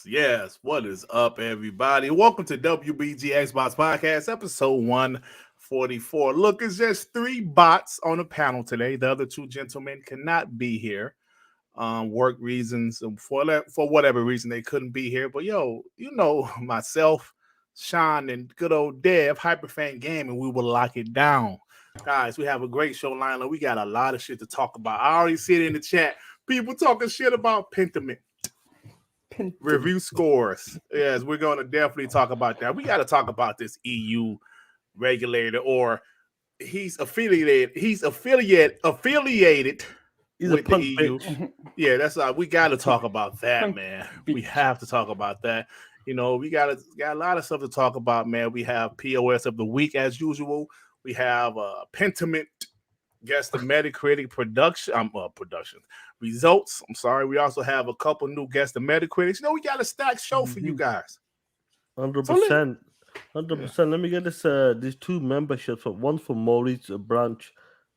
Yes. What is up, everybody? Welcome to WBG Xbox Podcast, episode 144. Look, it's just 3 bots on the panel today. The other 2 gentlemen cannot be here. Work reasons, for whatever reason they couldn't be here. But myself, Sean, and good old Dev, Hyperfan Gaming, we will lock it down. Guys, we have a great show lineup. We got a lot of shit to talk about. I already see it in the chat. People talking shit about Pentiment. Review scores. Yes, we're going to definitely talk about that. We got to talk about this EU regulator, or he's affiliated. He's affiliated with the EU. Yeah, that's we got to talk about that, man. We have to talk about that. You know, we got a lot of stuff to talk about, man. We have POS of the week as usual. We have Pentiment. Guess the Metacritic production results. I'm sorry. We also have a couple new guess the Metacritics. We got a stacked show for you guys. 100%. 100%. Let me get this. These 2 memberships. One for Maurice Branch,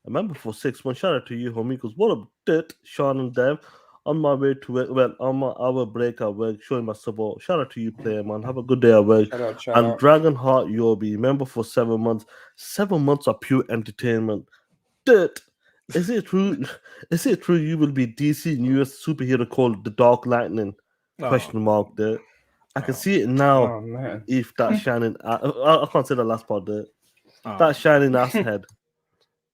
a member for 6 months. Shout out to you, homie. Because what a bit, Sean and Dev. On my way to work, on our break at work, showing my support. Shout out to you, player, man. Have a good day at work. Shout out. Dragonheart Yobi, member for 7 months. 7 months of pure entertainment. Dirt. Is it true? Is it true you will be DC newest superhero called the Dark Lightning? Question mark. Dirt. I can see it now. Oh, man. If that shining, I can't say the last part. Dirt. That shining ass head.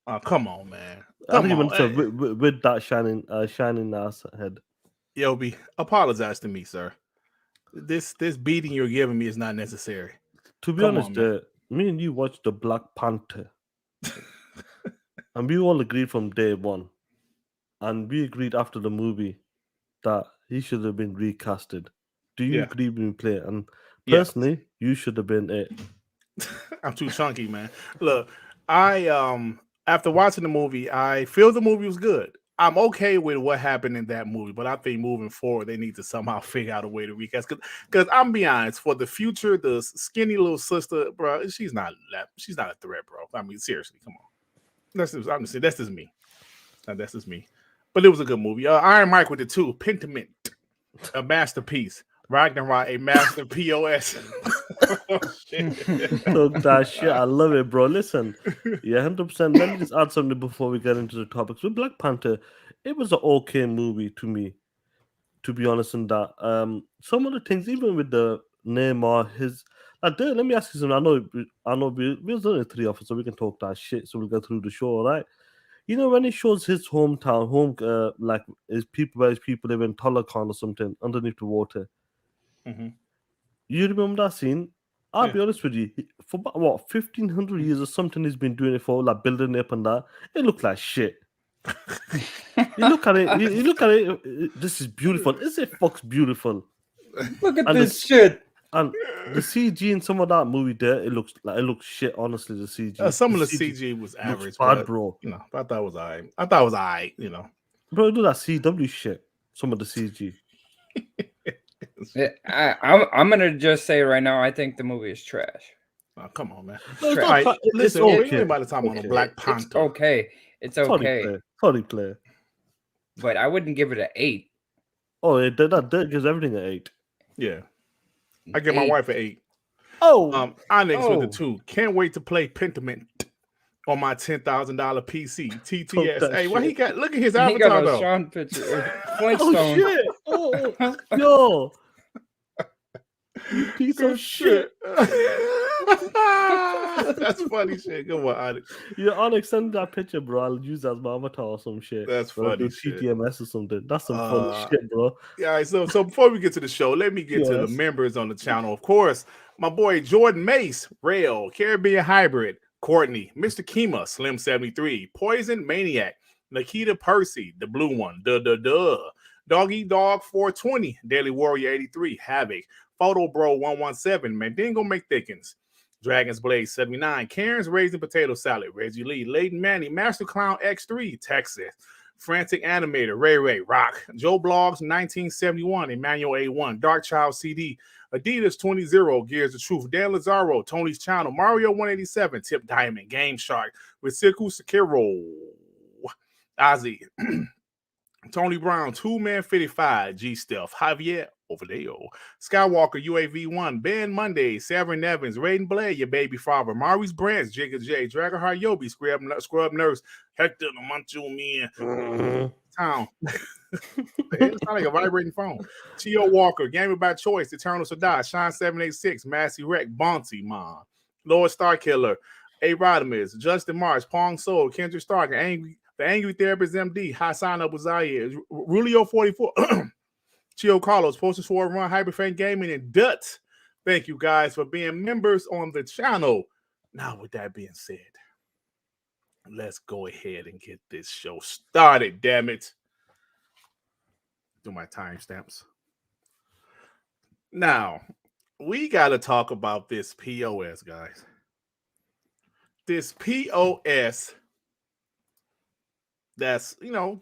Oh, come on, man. I think with that shining ass head. Yobi, apologize to me, sir. This beating you're giving me is not necessary. To be honest, me and you watched the Black Panther. And we all agreed from day one. And we agreed after the movie that he should have been recasted. Do you agree with me, player? And personally, you should have been it. I'm too chunky, man. Look, I after watching the movie, I feel the movie was good. I'm okay with what happened in that movie, but I think moving forward, they need to somehow figure out a way to recast. Because I'm be honest, for the future, the skinny little sister, bro, she's not a threat, bro. I mean, seriously, come on. That's just me. That's just me. But it was a good movie. Iron Mike with the 2. Pentiment, a masterpiece. Ragnarok, a master POS. Look, that shit, I love it, bro. Listen, 100%. Let me just add something before we get into the topics. With Black Panther, it was an okay movie to me, to be honest. In that, some of the things, even with the Neymar, let me ask you something. I know we've done 3 of it, so we can talk that shit. So we'll go through the show, all right? You know, when he shows his hometown, like his people live in Tolakan or something underneath the water. Mm-hmm. You remember that scene? I'll be honest with you. For about 1,500 years or something, he's been doing it for, like building it up and that. It looked like shit. You look at it. You look at it. This is beautiful. Is it fucks beautiful? Look at this shit. And the CG in some of that movie there, it looks shit. Honestly, the CG. Some of the CG was average, bad, bro. I thought it was alright. Bro, do that CW shit. Some of the CG. I'm gonna just say right now, I think the movie is trash. Oh, come on, man. No, Trash. All right, listen, we okay. ain't about to talk about no Black Panther. It's okay. It's okay. Sorry, player. But I wouldn't give it an 8. Oh, that gives everything an 8. Yeah, I give my wife an 8. Oh, Onyx with a 2. Can't wait to play Pentiment on my $10,000 PC. TTS. Hey, what he got? Look at his He avatar got a though. Sean picture. oh Flintstone. shit! Oh, yo, you piece of shit. That's funny shit. Go on, Onyx. Yeah, Onyx, send that picture, bro. I'll use that as my avatar or some shit. That's funny shit. TTMS or something. That's some funny shit, bro. Yeah, all right, so before we get to the show, let me get to the members on the channel. Of course, my boy Jordan Mace, Rail, Caribbean Hybrid, Courtney, Mr. Kima, Slim 73, Poison Maniac, Nikita Percy, the blue one, Doggy Dog 420, Daily Warrior 83, Havoc, Photo Bro 117, Mandingo McThickens, Dragon's Blade 79, Karen's Raising Potato Salad, Reggie Lee, Layden Manny, Master Clown X3, Texas, Frantic Animator, Ray Rock, Joe Blogs 1971, Emmanuel A1, Dark Child CD, Adidas 20, Gears of Truth, Dan Lazaro, Tony's Channel, Mario 187, Tip Diamond, Game Shark, Risiku Sekiro, Ozzy, Tony Brown, 2Man 55, G Stealth, Javier Ovaleo, Skywalker UAV1, Ben Monday, Severin Evans, Raiden Blade, your baby father, Maurice Branch, Jigga J, Dragonheart Yobi, Scrub Nurse, Hector the Manchu Man, Town. It's not like a vibrating phone. Tio Walker, Gamer by Choice, Eternal Sadai, Shine 786, Massey Wreck, Bounty Mom, Lord Starkiller, A. Rodimus, Justin March, Pong Soul, Kendrick Stark, the Angry Therapist MD, Hassan Abu Zayed, Rulio 44, Chio Carlos, Posters for Run, Hyperfan Gaming, and Dut. Thank you guys for being members on the channel. Now, with that being said, let's go ahead and get this show started, damn it. Do my timestamps. Now, we got to talk about this POS, guys. This POS that's,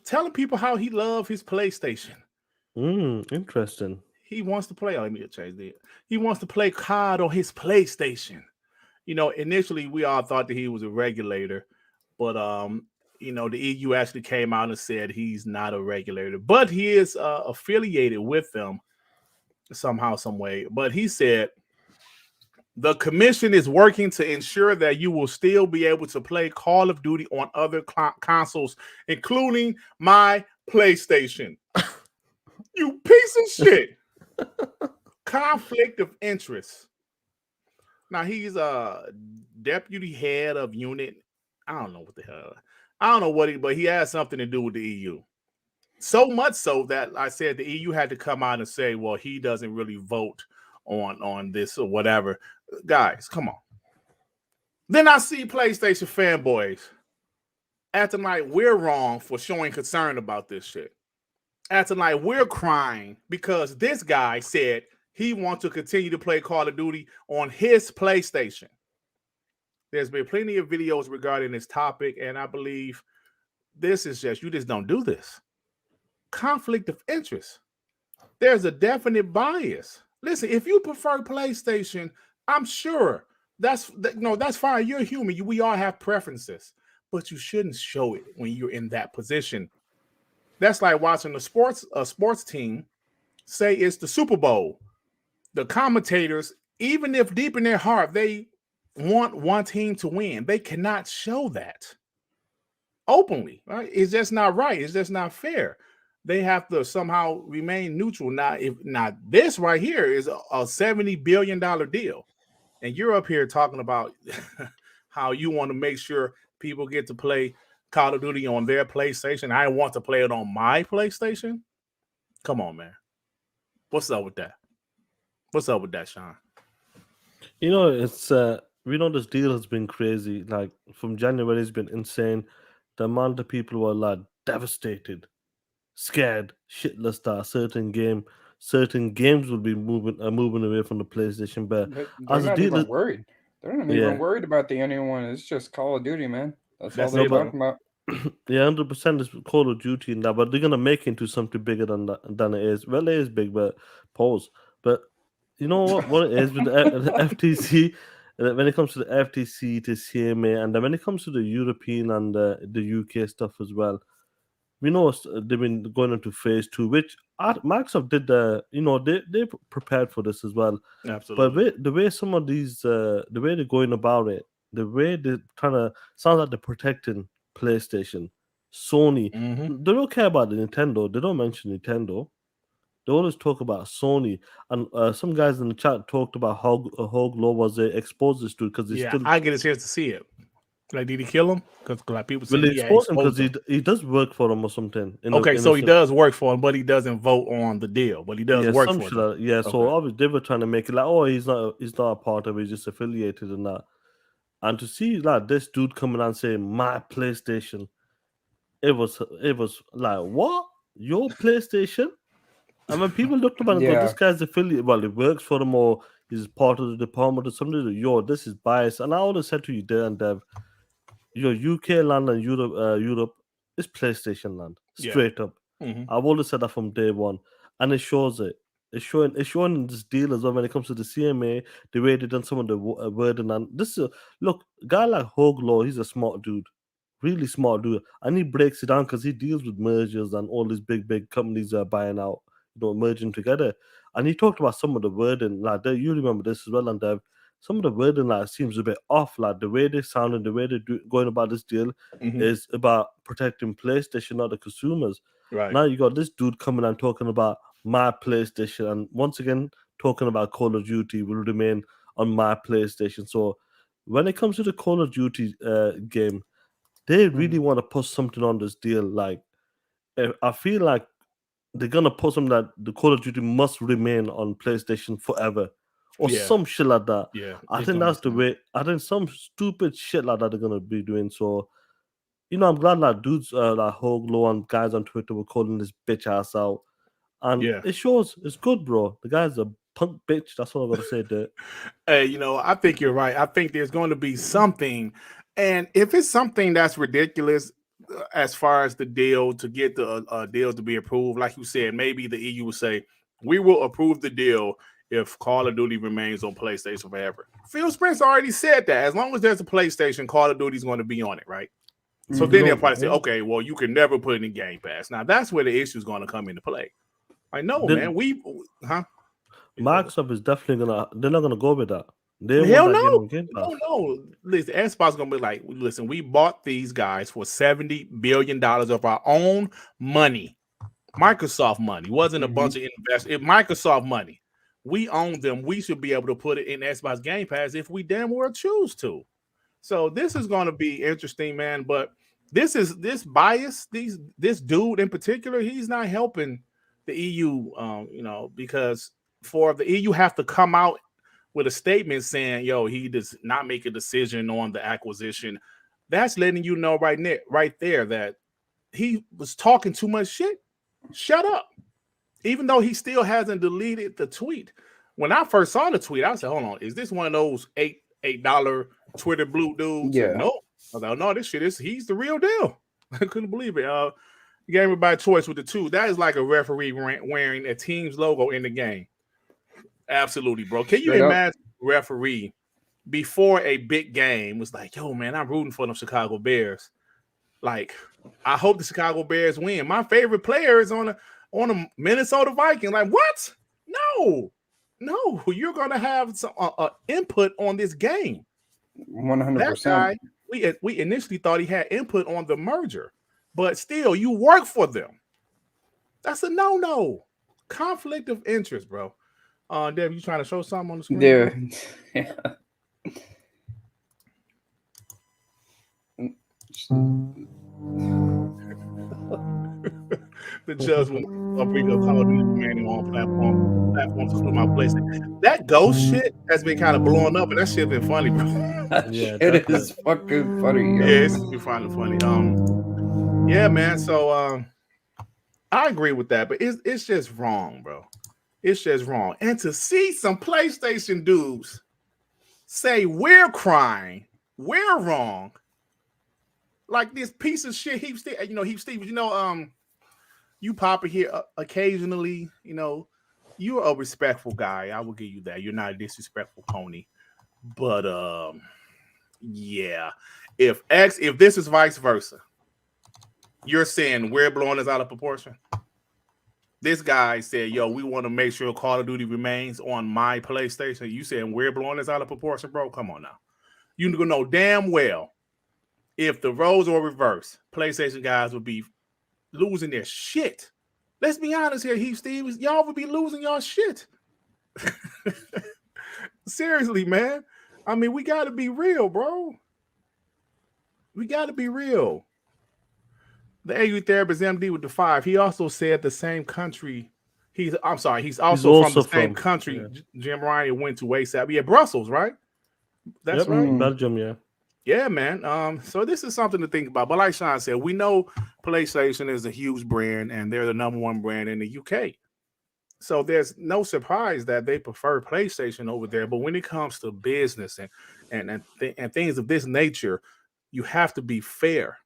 telling people how he loves his PlayStation. Interesting. He wants to play. Let me change that. He wants to play COD on his PlayStation. Initially we all thought that he was a regulator, but the EU actually came out and said he's not a regulator, but he is affiliated with them somehow, some way. But he said the commission is working to ensure that you will still be able to play Call of Duty on other consoles, including my PlayStation. You piece of shit. Conflict of interest. Now, he's a deputy head of unit. I don't know what the hell. I don't know but he has something to do with the EU. So much so that I said the EU had to come out and say, well, he doesn't really vote on this or whatever. Guys, come on. Then I see PlayStation fanboys acting like we're wrong for showing concern about this shit. Acting like we're crying because this guy said he wants to continue to play Call of Duty on his PlayStation. There's been plenty of videos regarding this topic, and I believe this is you just don't do this. Conflict of interest. There's a definite bias. Listen, if you prefer PlayStation, I'm sure that's fine. You're human. We all have preferences, but you shouldn't show it when you're in that position. That's like watching a sports team say it's the Super Bowl. The commentators, even if deep in their heart they want one team to win, they cannot show that openly. Right? It's just not right. It's just not fair. They have to somehow remain neutral. Now, if not, this right here is a $70 billion deal, and you're up here talking about how you want to make sure people get to play Call of Duty on their PlayStation. I want to play it on my PlayStation. Come on, man. What's up with that? What's up with that, Sean? It's we know this deal has been crazy. Like from January, it's been insane. The amount of people were like devastated, scared, shitless that certain games will be moving away from the PlayStation. But they're as not a deal, even worried. They're not even worried about the anyone. It's just Call of Duty, man. That's all they're talking about. Yeah, 100% is Call of Duty and that, but they're gonna make it into something bigger than it is. Well, it is big, but pause. But you know what it is with the FTC. When it comes to the FTC, to CMA, and then when it comes to the European and the UK stuff as well, we know they've been going into phase 2, which Microsoft did. They prepared for this as well. Absolutely. But the way some of these, the way they're going about it, the way they're trying to sound like they're protecting PlayStation, Sony. They don't care about the Nintendo. They don't mention Nintendo. They always talk about Sony, and some guys in the chat talked about how Low was exposed this dude because I get a chance to see it. Like, did he kill him? Because like people say, they exposed him because he does work for them or something. So he does work for him, but he doesn't vote on the deal. But he does work for them. So obviously they were trying to make it like, oh, he's not a part of it, he's just affiliated and that. And to see like this dude coming and saying my PlayStation, it was like, what? Your PlayStation? And when people looked about it, go, this guy's affiliate, well, he works for them or he's part of the department or something. Yo, this is bias. And I always said to you there and Dev, your UK land and Europe is PlayStation land, straight up. I've always said that from day one, and it shows it. It's showing in this deal as well when it comes to the CMA, the way they done some of the wording. And this is look, a guy like Law, he's a smart dude, really smart dude, and he breaks it down because he deals with mergers and all these big companies are buying out, merging together. And he talked about some of the wording, like you remember this as well, and Dev. Some of the wording like seems a bit off, like the way they sound and the way they're going about this deal is about protecting PlayStation, not the consumers. Right now, you got this dude coming and talking about my PlayStation, and once again talking about Call of Duty will remain on my PlayStation. So when it comes to the Call of Duty game, they really want to put something on this deal. Like, I feel like they're gonna put something that the Call of Duty must remain on PlayStation forever. Or some shit like that. Yeah, I think that's the way. I think some stupid shit like that they're gonna be doing. So, I'm glad like dudes like Low and guys on Twitter were calling this bitch ass out, and it shows it's good, bro. The guy's a punk bitch. That's what I gotta say there. Hey, I think you're right. I think there's going to be something, and if it's something that's ridiculous, as far as the deal to get the deal to be approved, like you said, maybe the EU will say we will approve the deal if Call of Duty remains on PlayStation forever. Phil Spencer already said that. As long as there's a PlayStation, Call of Duty is going to be on it, right? So then they'll probably say, okay, well, you can never put it in Game Pass. Now, that's where the issue is going to come into play. I know, man. Microsoft is definitely they're not going to go with that. Hell no. No. Listen, Xbox is going to be like, listen, we bought these guys for $70 billion of our own money. Microsoft money. Wasn't a bunch of investors. Microsoft money. We own them. We should be able to put it in Xbox Game Pass if we damn well choose to. So this is going to be interesting, man. But this bias. This dude in particular, he's not helping the EU. Because for the EU have to come out with a statement saying, "Yo, he does not make a decision on the acquisition." That's letting you know right there that he was talking too much shit. Shut up. Even though he still hasn't deleted the tweet. When I first saw the tweet, I said, hold on, is this one of those $8 Twitter blue dudes? Yeah. No. I was like, no, this shit he's the real deal. I couldn't believe it. Gave me by choice with the two. That is like a referee wearing a team's logo in the game. Absolutely, bro. Can you imagine referee before a big game was like, yo, man, I'm rooting for them Chicago Bears. Like, I hope the Chicago Bears win. My favorite player is on a Minnesota Viking. Like, what? No, you're gonna have some input on this game. 100%. That guy, we initially thought he had input on the merger, but still, you work for them. That's a no. Conflict of interest, bro. Dev, you trying to show something on the screen? Yeah. The judge will bring up Call of Duty remaining on platforms including my PlayStation. That ghost shit has been kind of blowing up, and that shit been funny, bro. Yeah, it is fucking funny. Yo. Yeah, it's been funny. Yeah, man. So I agree with that, but it's just wrong, bro. It's just wrong. And to see some PlayStation dudes say we're crying, we're wrong, like this piece of shit. Heath Stevens, you pop it here occasionally, you're a respectful guy. I will give you that. You're not a disrespectful pony. But yeah. If this is vice versa, you're saying we're blowing this out of proportion. This guy said, yo, we want to make sure Call of Duty remains on my PlayStation. You saying we're blowing this out of proportion, bro? Come on now. You know damn well if the roles were reversed, PlayStation guys would be losing their shit. Let's be honest here, Heath Stevens. Y'all would be losing y'all shit. Seriously, man. I mean, we got to be real, bro. We got to be real. The AU therapist MD with the 5. He also said the same country. He's also from the same country. Yeah. Jim Ryan went to ASAP. Yeah, Brussels, right? That's right. Belgium, yeah. Yeah, man. So this is something to think about. But like Sean said, we know PlayStation is a huge brand, and they're the number one brand in the UK. So there's no surprise that they prefer PlayStation over there. But when it comes to business and things of this nature, you have to be fair.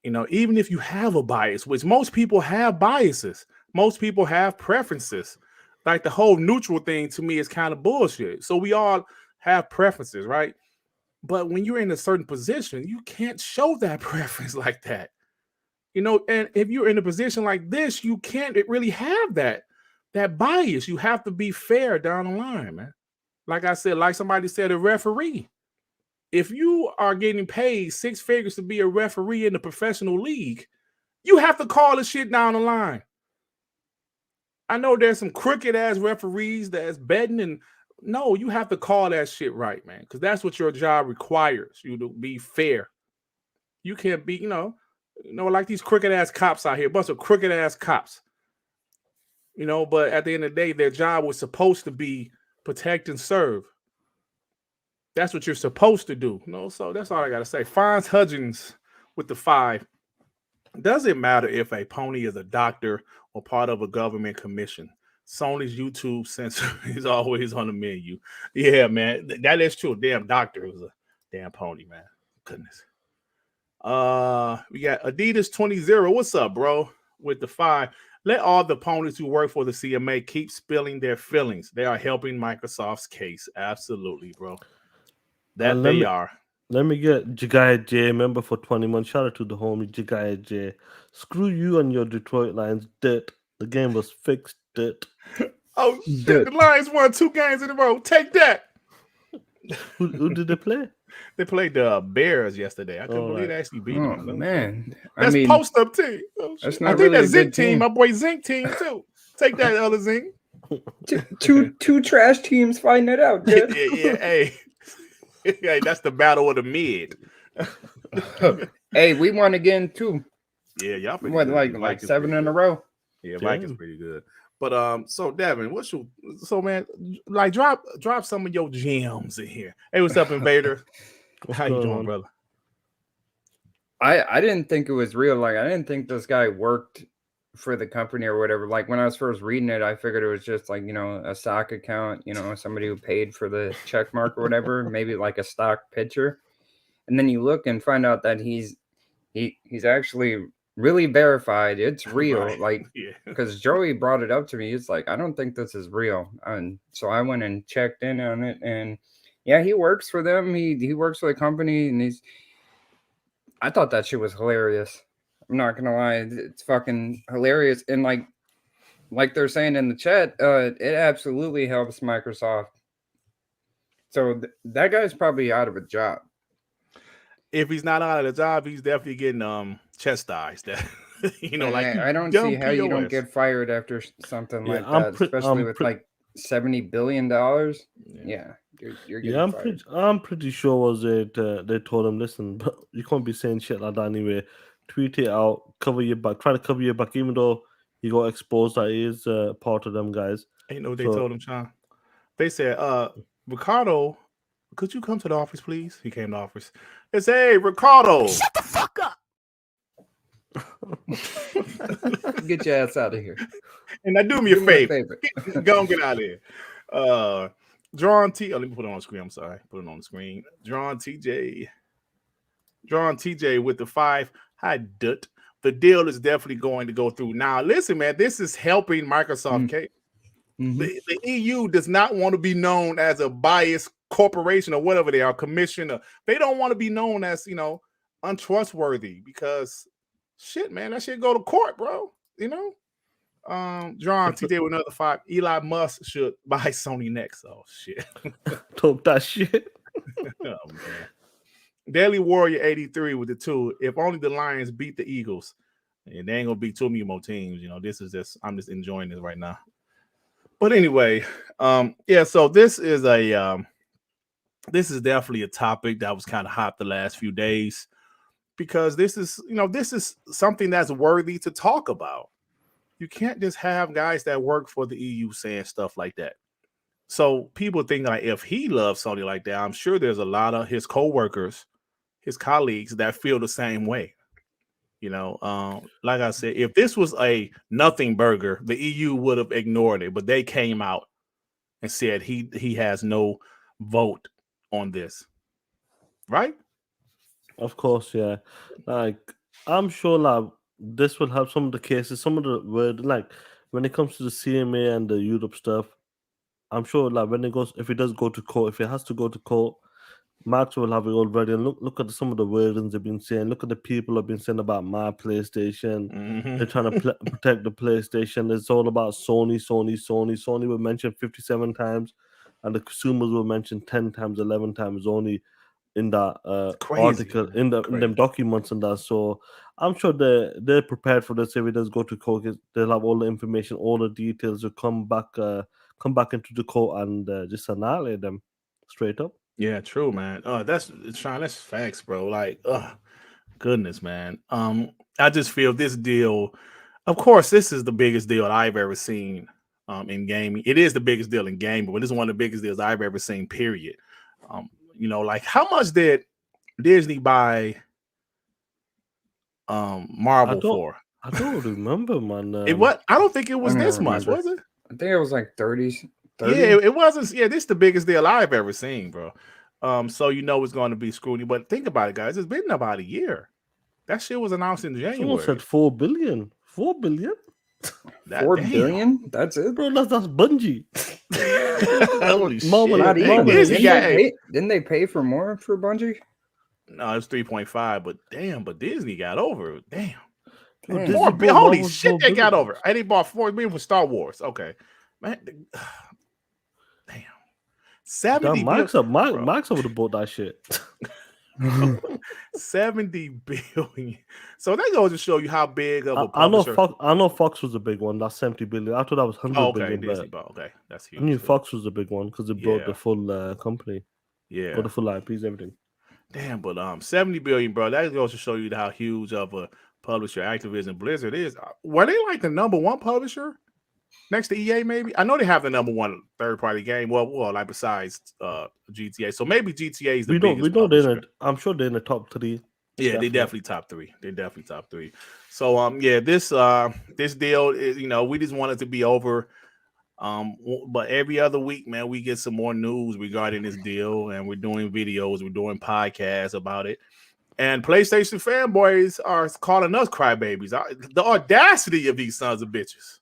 Even if you have a bias, which most people have biases, most people have preferences. Like the whole neutral thing to me is kind of bullshit. So we all have preferences, right? But when you're in a certain position, you can't show that preference like that. And if you're in a position like this, you can't really have that bias. You have to be fair down the line, man. Like I said, like somebody said, a referee. If you are getting paid 6 figures to be a referee in the professional league, you have to call the shit down the line. I know there's some crooked ass referees that's betting, and no, you have to call that shit right, man, because that's what your job requires you to be fair. You can't be, like these crooked ass cops out here, a bunch of crooked ass cops. But at the end of the day, their job was supposed to be protect and serve. That's what you're supposed to do. So that's all I gotta say. Fonz Hudgens with the 5. Does it matter if a pony is a doctor or part of a government commission? Sony's YouTube censor is always on the menu. Yeah, man, that is true. Damn doctor was a damn pony, man. Goodness. We got Adidas 20. What's up, bro? With the 5. Let all the ponies who work for the CMA keep spilling their feelings. They are helping Microsoft's case. Absolutely, bro. They are. Let me get Jigaya J member for 20 months. Shout out to the homie Jigaya J. Screw you and your Detroit Lions. Dirt. The game was fixed. Dirt. Oh shit! Dirt. The Lions won 2 games in a row. Take that. Who did they play? They played the Bears yesterday. I couldn't believe they actually beat them. Oh man, that's post up team. That's not I think that's Zinc team. My boy Zinc team too. Take that, other Zinc. two trash teams fighting it out. Dude. yeah. Hey. Hey, that's the battle of the mid. Hey, we won again too. Yeah, y'all what like 7 in a row. Yeah, Vikings pretty good. But so Devin, man, like drop some of your gems in here. Hey, what's up, Invader? How you doing, brother? I didn't think it was real. Like I didn't think this guy worked for the company or whatever. Like when I was first reading it, I figured it was just like, a stock account, somebody who paid for the check mark or whatever, maybe like a stock pitcher. And then you look and find out that he's actually really verified. It's real. Right. Like, because Joey brought it up to me. It's like, I don't think this is real. And so I went and checked in on it, and yeah, he works for them. He works for the company, and I thought that shit was hilarious. I'm not gonna lie, it's fucking hilarious. And like they're saying in the chat, it absolutely helps Microsoft. So that guy's probably out of a job. If he's not out of the job, he's definitely getting chastised. I don't see how you don't get fired after something like that, especially with like $70 billion. Yeah. You're fired. I'm pretty sure was it they told him, listen, but you can't be saying shit like that anyway. Tweet it out, cover your back, try to cover your back, even though he got exposed that he is part of them guys. Ain't know what they told him, Sean. They said, Ricardo, could you come to the office, please? He came to the office. They said, hey, Ricardo. Shut the fuck up. Get your ass out of here. And now do me a favor. Go and get out of here. Drawn T. Oh, let me put it on the screen. I'm sorry. Put it on the screen. Drawn TJ with the 5. Hi, Dut. The deal is definitely going to go through. Now, listen, man, this is helping Microsoft case. The EU does not want to be known as a biased corporation or whatever they are, commissioner. They don't want to be known as, untrustworthy because shit, man, that shit go to court, bro. John TJ with another fact. Elon Musk should buy Sony next. Oh shit. Talk that shit. Oh man. Daily Warrior 83 with the 2. If only the Lions beat the Eagles. And they ain't gonna be too many more teams. I'm just enjoying this right now. But anyway, so this is definitely a topic that was kind of hot the last few days because this is something that's worthy to talk about. You can't just have guys that work for the EU saying stuff like that. So people think like if he loves Sony like that, I'm sure there's a lot of his co-workers, his colleagues that feel the same way. Like I said, if this was a nothing burger, the EU would have ignored it, but they came out and said he has no vote on this. Right? Of course, yeah. Like I'm sure this will help some of the cases, some of the word when it comes to the CMA and the Europe stuff, I'm sure if it does go to court, if it has to go to court, Max will have it already. And look at some of the wordings they've been saying. Look at the people have been saying about my PlayStation. Mm-hmm. They're trying to protect the PlayStation. It's all about Sony. Sony were mentioned 57 times, and the consumers were mentioned 10 times, 11 times only in that article, in them documents and that. So I'm sure they're prepared for this. If it does go to court, they'll have all the information, all the details will come back into the court and just annihilate them straight up. Yeah, true, man. That's facts, bro. Like, goodness, man. I just feel this deal. Of course, this is the biggest deal I've ever seen in gaming. It is the biggest deal in gaming, but this is one of the biggest deals I've ever seen. Period. Like how much did Disney buy Marvel for? I don't remember, man. I don't think it was this much, was it? I think it was like 30. Yeah, it wasn't. Yeah, this is the biggest deal I've ever seen, bro. So it's going to be scrutiny. But think about it, guys. It's been about a year. That shit was announced in January. Someone said 4 billion. 4 billion? 4 billion? That's it? Bro, that's Bungie. Holy shit. Didn't they pay for more for Bungie? No, it's 3.5, but Disney got over it. Damn. Disney Holy shit, they got over it. And they bought 4 billion for Star Wars. Okay. Man, damn. 70 Max would have bought that shit. 70 billion. So that goes to show you how big of a publisher. I know Fox was a big one. That's 70 billion. I thought that was 100 billion. Disney, okay, that's huge. I knew Fox was a big one because it brought the full company. Yeah. Got the full IPs, everything. Damn, but 70 billion, bro. That goes to show you how huge of a publisher Activision Blizzard is. Were they like the number one publisher? Next to EA, maybe. I know they have the number one third-party game. Well, like besides GTA. So maybe GTA is the biggest. We know I'm sure they're in the top 3. Yeah, they definitely top 3. They're definitely top 3. So this deal is, we just want it to be over. But every other week, man, we get some more news regarding this deal, and we're doing videos, we're doing podcasts about it. And PlayStation fanboys are calling us crybabies. The audacity of these sons of bitches.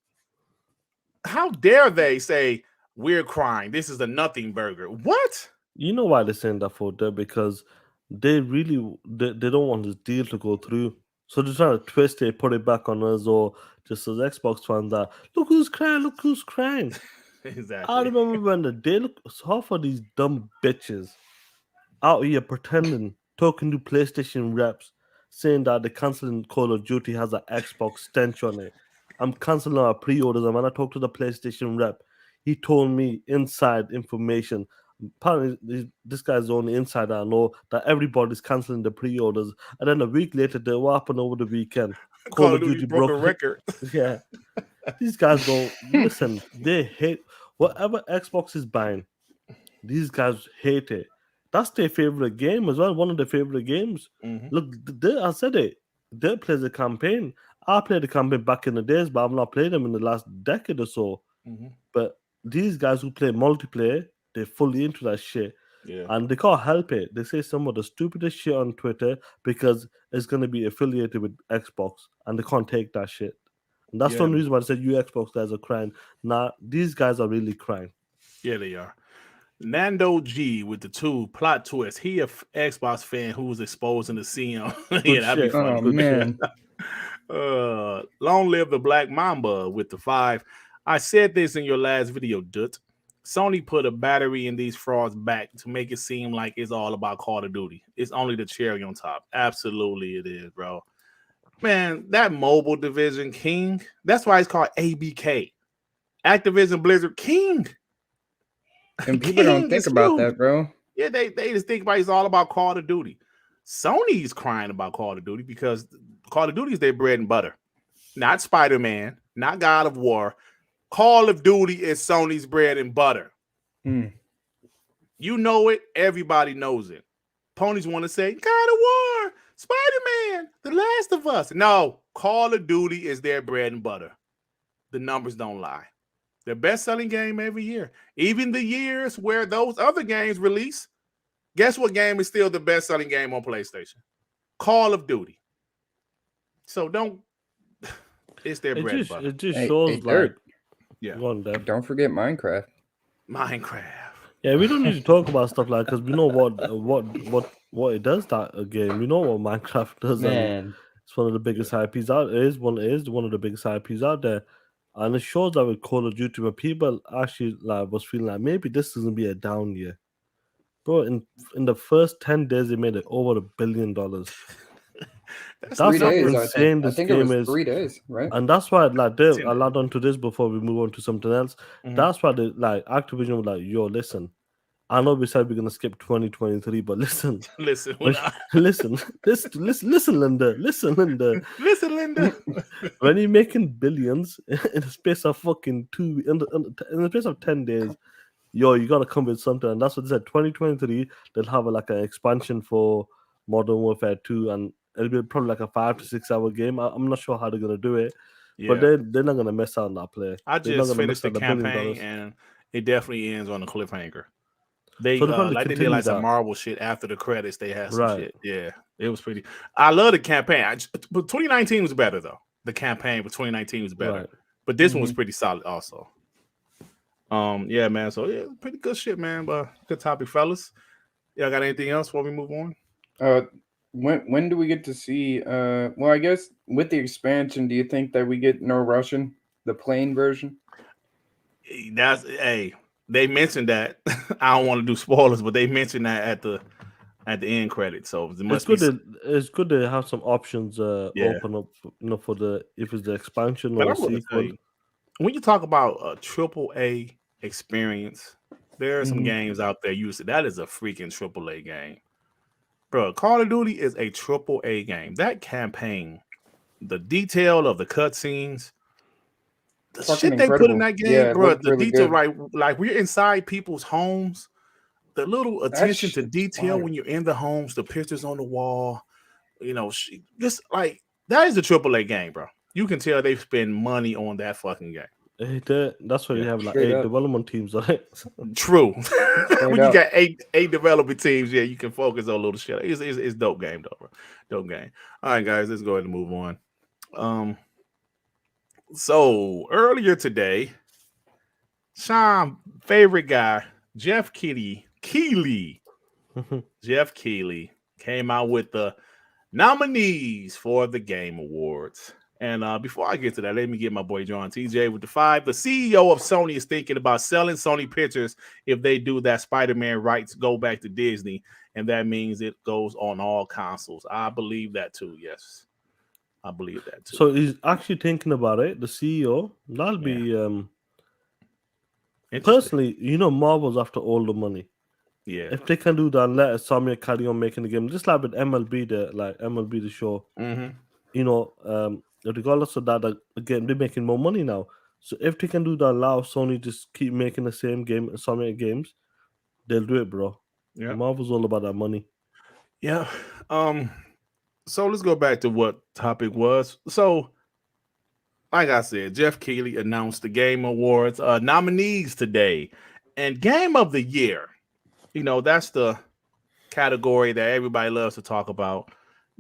How dare they say we're crying? This is a nothing burger. What? You know why they're saying that for? Because they really they don't want this deal to go through. So they're trying to twist it, put it back on us, or just as Xbox fans that look who's crying. Exactly. I remember when half of these dumb bitches out here pretending, talking to PlayStation reps, saying that the canceling Call of Duty has an Xbox stench on it. I'm canceling our pre-orders. And when I talked to the PlayStation rep, he told me inside information. Apparently, this guy's the only insider I know that everybody's canceling the pre-orders. And then a week later, what happened over the weekend? Call of Duty broke a record. Yeah. These guys don't listen. They hate whatever Xbox is buying. These guys hate it. That's their favorite game as well. One of their favorite games. Mm-hmm. Look, I said it. They play the campaign. I played the campaign back in the days, but I've not played them in the last decade or so. Mm-hmm. But these guys who play multiplayer, they're fully into that shit. Yeah. And they can't help it. They say some of the stupidest shit on Twitter because it's going to be affiliated with Xbox, and they can't take that shit. And that's the only reason why I said you Xbox guys are crying. Nah, these guys are really crying. Yeah, they are. Nando G with the 2 plot twist. He a Xbox fan who was exposed in the CM. Yeah, that'd be funny. Oh man. Long live the Black Mamba with the 5. I said this in your last video, Dut. Sony put a battery in these frauds back to make it seem like it's all about Call of Duty. It's only the cherry on top. Absolutely it is, bro. Man, that mobile division king, that's why it's called ABK. Activision Blizzard King. And people don't think about that, bro. Yeah, they just think about it's all about Call of Duty. Sony's crying about Call of Duty because Call of Duty is their bread and butter. Not Spider-Man, not God of War. Call of Duty is Sony's bread and butter. You know it. Everybody knows it. Ponies want to say, God of War, Spider-Man, The Last of Us. No, Call of Duty is their bread and butter. The numbers don't lie. Their best-selling game every year. Even the years where those other games release, guess what game is still the best-selling game on PlayStation? Call of Duty. So don't... It's their bread and butter. It just shows like... Yeah. Don't forget Minecraft. Yeah, we don't need to talk about stuff like because we know what it does that game. We know what Minecraft does. Man, it's one of the biggest IPs out. It is one of the biggest IPs out there, and it shows that with Call of Duty, where people actually like was feeling like maybe this doesn't be a down year, bro. In the first 10 days, they made it over $1 billion. That's how insane this game is. 3 days, right? And that's why, like, I'll add on to this before we move on to something else. That's why, Activision was like, yo, listen, I know we said we're gonna skip 2023, but listen, listen, Linda. When you're making billions in the space of fucking in the space of 10 days, yo, you gotta come with something. And that's what they said. 2023, they'll have an expansion for Modern Warfare 2, and it'll be probably like a 5 to 6 hour game. I'm not sure how they're gonna do it, but they're not gonna mess out on that play. I just finished the campaign, and it definitely ends on a cliffhanger. They they did like some Marvel shit after the credits. They had some shit. Yeah, it was pretty. I love the campaign. But 2019 was better though. The campaign for 2019 was better, but this one was pretty solid also. Yeah, man. So yeah, pretty good shit, man. But good topic, fellas. Y'all got anything else before we move on? When do we get to see? Well, I guess with the expansion, do you think that we get no Russian, the plain version? They mentioned that. I don't want to do spoilers, but they mentioned that at the end credits. So it's good to have some options open up, for if it's the expansion or the sequel. When you talk about a AAA experience, there are some games out there. You say that is a freaking AAA game. Bro, Call of Duty is a AAA game. That campaign, the detail of the cutscenes, the shit they put in that game, bro. The really detail, like we're inside people's homes. The little attention to detail when you're in the homes, the pictures on the wall, just like that is a AAA game, bro. You can tell they spend money on that fucking game. That's why you have 8 development teams on it. True. When you got eight development teams, you can focus on little shit. It's dope game though, bro. Dope game. All right, guys, let's go ahead and move on. So earlier today, Sean's favorite guy, Jeff Keighley, Jeff Keighley came out with the nominees for the Game Awards. And before I get to that, let me get my boy John TJ with the 5. The CEO of Sony is thinking about selling Sony Pictures if they do that Spider-Man rights go back to Disney, and that means it goes on all consoles. I believe that too. Yes, I believe that too. So he's actually thinking about it. The CEO. That'll be personally, Marvel's after all the money. Yeah. If they can do that and let Sony carry on making the game, just like with MLB, the show. Regardless of that, again, they're making more money now. So if they can do that, allow Sony just keep making the same game, Sony games, they'll do it, bro. Yeah, Marvel's all about that money. Yeah. So let's go back to what topic was. So, like I said, Jeff Keighley announced the Game Awards nominees today, and Game of the Year. That's the category that everybody loves to talk about.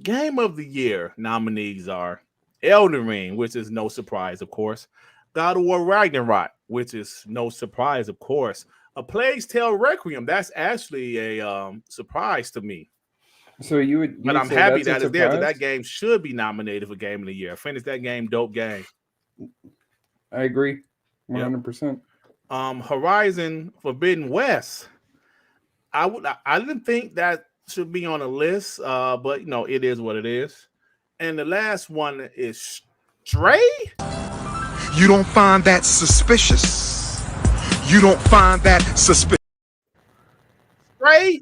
Game of the Year nominees are Elden Ring, which is no surprise, of course. God of War Ragnarok, which is no surprise, of course. A Plague's Tale Requiem, that's actually a surprise to me. So you would, but I'm happy that it's there because that game should be nominated for Game of the Year. I finished that game, dope game. I agree, 100%. Horizon Forbidden West. I didn't think that should be on a list, but it is what it is. And the last one is Stray. You don't find that suspicious. You don't find that suspicious. Stray.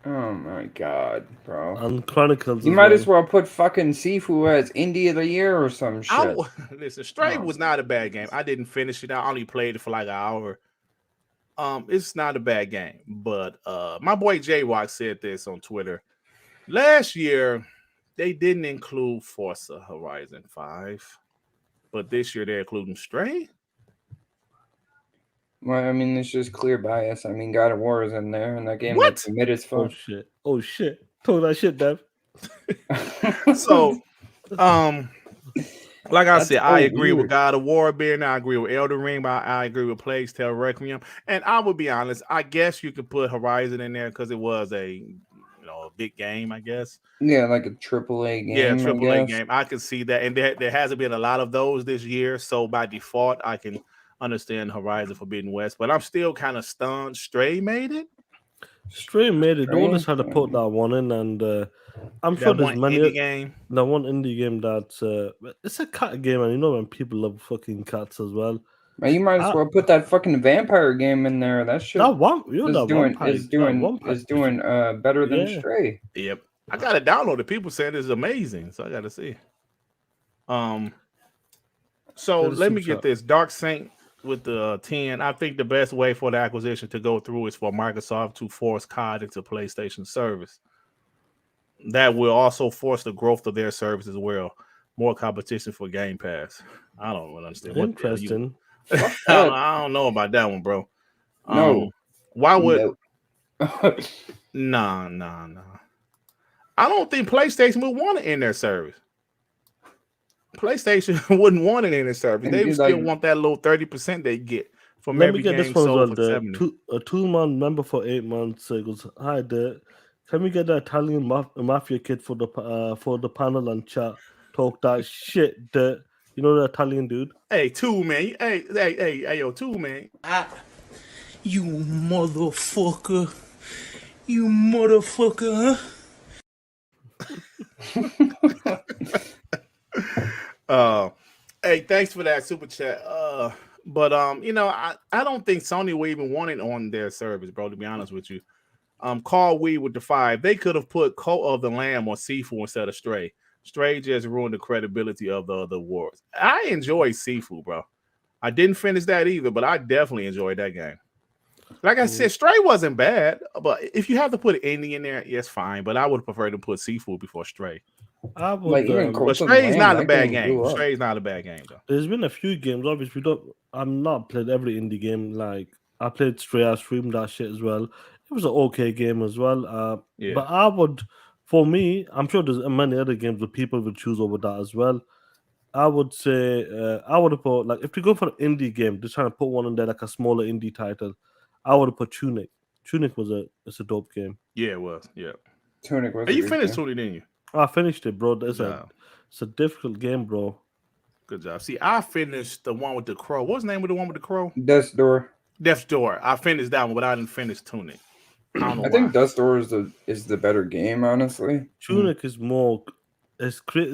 Oh my god, bro. And Chronicles. You might as well put fucking Sifu as Indie of the Year or some shit. Listen, Stray was not a bad game. I didn't finish it. I only played it for like an hour. It's not a bad game, but my boy J-Rock said this on Twitter. Last year, they didn't include Forza Horizon 5, but this year they're including Stray. Well, I mean, it's just clear bias. I mean, God of War is in there, and that game looks mid as fuck. Oh shit! Talk that shit, Dev. So, like I said, I agree with God of War being. I agree with Elden Ring, but I agree with Plague's Tale Requiem. And I would be honest, I guess you could put Horizon in there because it was a big game, I guess. Yeah, like a AAA game. Yeah, AAA game. I can see that, and there hasn't been a lot of those this year, so by default, I can understand Horizon Forbidden West. But I'm still kind of stunned. Stray made it. Stray made it. They always had to put that one in, and I'm sure there's many indie game. That one indie game that's it's a cat game, and when people love fucking cats as well. Man, you might as well put that fucking vampire game in there. That shit is doing better than Stray. Yep, I gotta download it. People said it's amazing, so I gotta see. So let me get this. Dark Saint with the 10. I think the best way for the acquisition to go through is for Microsoft to force COD into PlayStation service. That will also force the growth of their service as well. More competition for Game Pass. I don't understand. Interesting. I don't know about that one, bro. No. Why would? Nah. I don't think PlayStation would want it in their service. PlayStation wouldn't want it in their service. They would still want that little 30% they get from every game sold for 70. A 2-month member for 8 months goes, "Hi there. Can we get the Italian mafia kid for the panel and chat? Talk that shit, Dirt. You know the Italian dude? Hey, 2 man. Hey, yo, 2 man. You motherfucker. You motherfucker, huh? Hey, thanks for that super chat. But I don't think Sony will even want it on their service, bro, to be honest with you. Carl Wee with the 5. They could have put Coat of the Lamb or Sifu instead of Stray. Stray just ruined the credibility of the other wars. I enjoy Sifu, bro. I didn't finish that either, but I definitely enjoyed that game. Like I said, Stray wasn't bad, but if you have to put indie in there, yes, fine. But I would prefer to put Sifu before Stray. But Stray's not a bad game. Stray's not a bad game, though. There's been a few games. Obviously, I'm not played every indie game. Like I played Stray, I streamed that shit as well. It was an okay game as well. But I would, for me, I'm sure there's many other games that people would choose over that as well. I would say I would have put, like, if you go for an indie game, just trying to put one in there like a smaller indie title, I would have put Tunic. Tunic it's a dope game. Yeah, it was. Yeah, Tunic was. Hey, you finished Tunic, didn't you? I finished it, bro. It's a difficult game, bro. Good job. See, I finished the one with the crow. What's the name of the one with the crow? Death's Door. Death's Door. I finished that one, but I didn't finish Tunic. I think Death's Door is the better game, honestly. Tunic is more.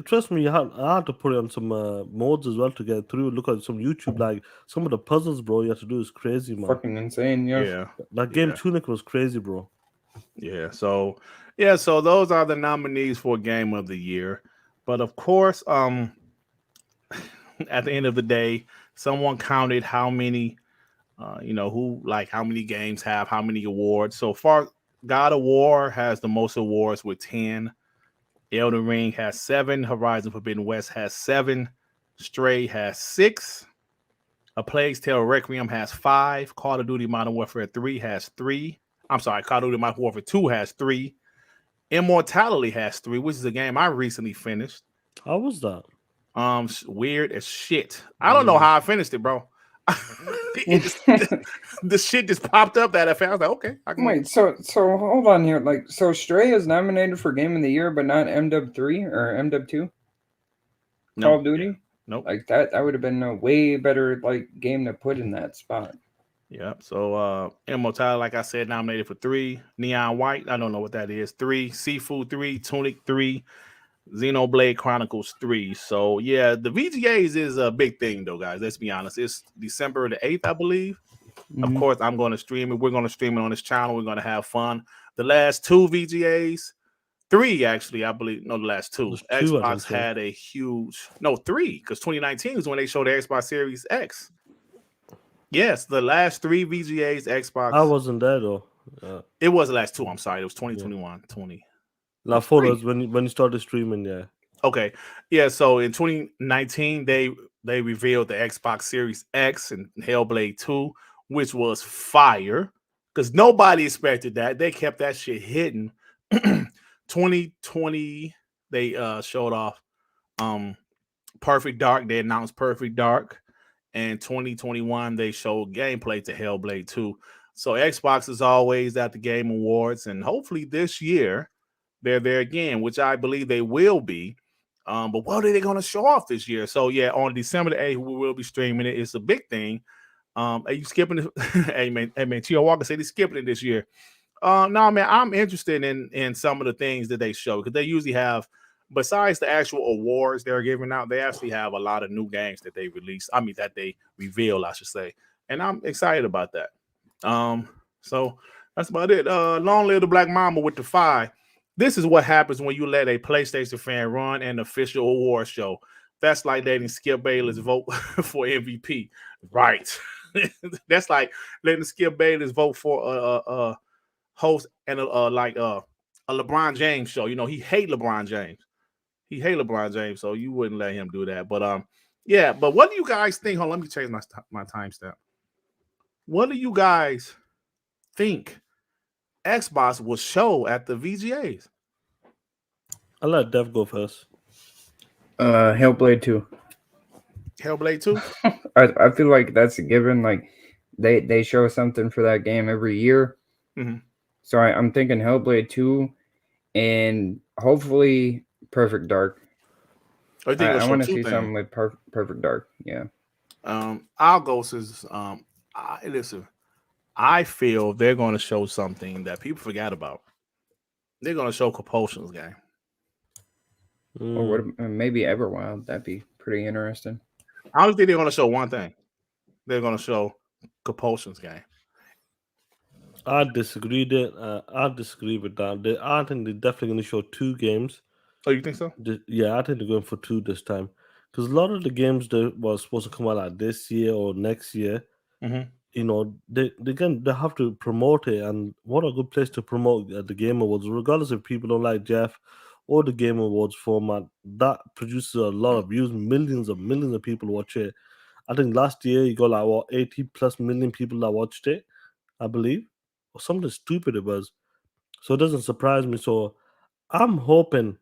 Trust me, I had to put it on some mods as well to get through. Look at some YouTube, like some of the puzzles, bro. You have to do is crazy, man. Fucking insane, yeah. That game Tunic was crazy, bro. Yeah. So those are the nominees for Game of the Year. But of course, at the end of the day, someone counted how many, how many games have how many awards. So far, God of War has the most awards with 10. Elden Ring has 7. Horizon Forbidden West has 7. Stray has 6. A Plague's Tale Requiem has 5. Call of Duty Modern Warfare 3 has 3. I'm sorry, Call of Duty Modern Warfare 2 has 3. Immortality has 3, which is a game I recently finished. How was that? Weird as shit. I don't know how I finished it, bro. The shit just popped up that I found. I was like, okay. I can Wait, so hold on here. Like, so Stray is nominated for Game of the Year, but not MW3 or MW2? No. Call of Duty? Nope. Like that would have been a way better like game to put in that spot. Yep. So Immortality, like I said, nominated for 3. Neon White, I don't know what that is. 3. Seafood 3. Tunic 3. Xenoblade Chronicles 3. So yeah, the VGAs is a big thing though, guys. Let's be honest. It's December the 8th, I believe. Of course, I'm going to stream it. We're going to stream it on this channel. We're going to have fun. The last 2 VGAs, 3 actually, I believe. No, the last 2. Xbox had a huge 3, because 2019 is when they showed the Xbox Series X. Yes, the last 3 VGAs, Xbox. I wasn't there though. It was the last 2. I'm sorry. It was 2021, 20. Like photos when you started streaming, yeah. Okay. Yeah, so in 2019, they revealed the Xbox Series X and Hellblade 2, which was fire. Because nobody expected that. They kept that shit hidden. 2020, they showed off Perfect Dark. They announced Perfect Dark. And 2021, they showed gameplay to Hellblade 2. So Xbox is always at the Game Awards. And hopefully this year, they're there again, which I believe they will be. But what are they going to show off this year? So yeah, on December the 8th, we will be streaming it. It's a big thing. Are you skipping it? Hey man, Tio Walker said he's skipping it this year. No, man, I'm interested in some of the things that they show, because they usually have, besides the actual awards they're giving out, they actually have a lot of new games that they release. I mean, that they reveal, I should say. And I'm excited about that. So that's about it. Long live the Black Mamba with the 5. This is what happens when you let a PlayStation fan run an official award show. That's like letting Skip Bayless vote for MVP. Right. That's like letting Skip Bayless vote for a host and a LeBron James show. You know, he hate LeBron James. So you wouldn't let him do that. But yeah, but what do you guys think? Hold on, let me change my timestamp. What do you guys think Xbox will show at the VGAs? I'll let Dev go first. Hellblade 2. Hellblade 2? I feel like that's a given. Like they show something for that game every year. Mm-hmm. So I'm thinking Hellblade 2 and hopefully Perfect Dark. I want to see something with Perfect Dark. Yeah. I'll go since listen. I feel they're going to show something that people forgot about. They're going to show Compulsion's game. Or maybe Everwild. That'd be pretty interesting. I don't think they're going to show one thing. They're going to show Compulsion's game. I disagree with that. I think they're definitely going to show 2 games. Oh, you think so? Yeah, I think they're going for 2 this time. Because a lot of the games that was supposed to come out like this year or next year, you know, they have to promote it. And what a good place to promote the Game Awards, regardless if people don't like Jeff or the Game Awards format. That produces a lot of views. Millions of people watch it. I think last year you got like 80 plus million people that watched it, I believe, or something stupid it was. So it doesn't surprise me. So I'm hoping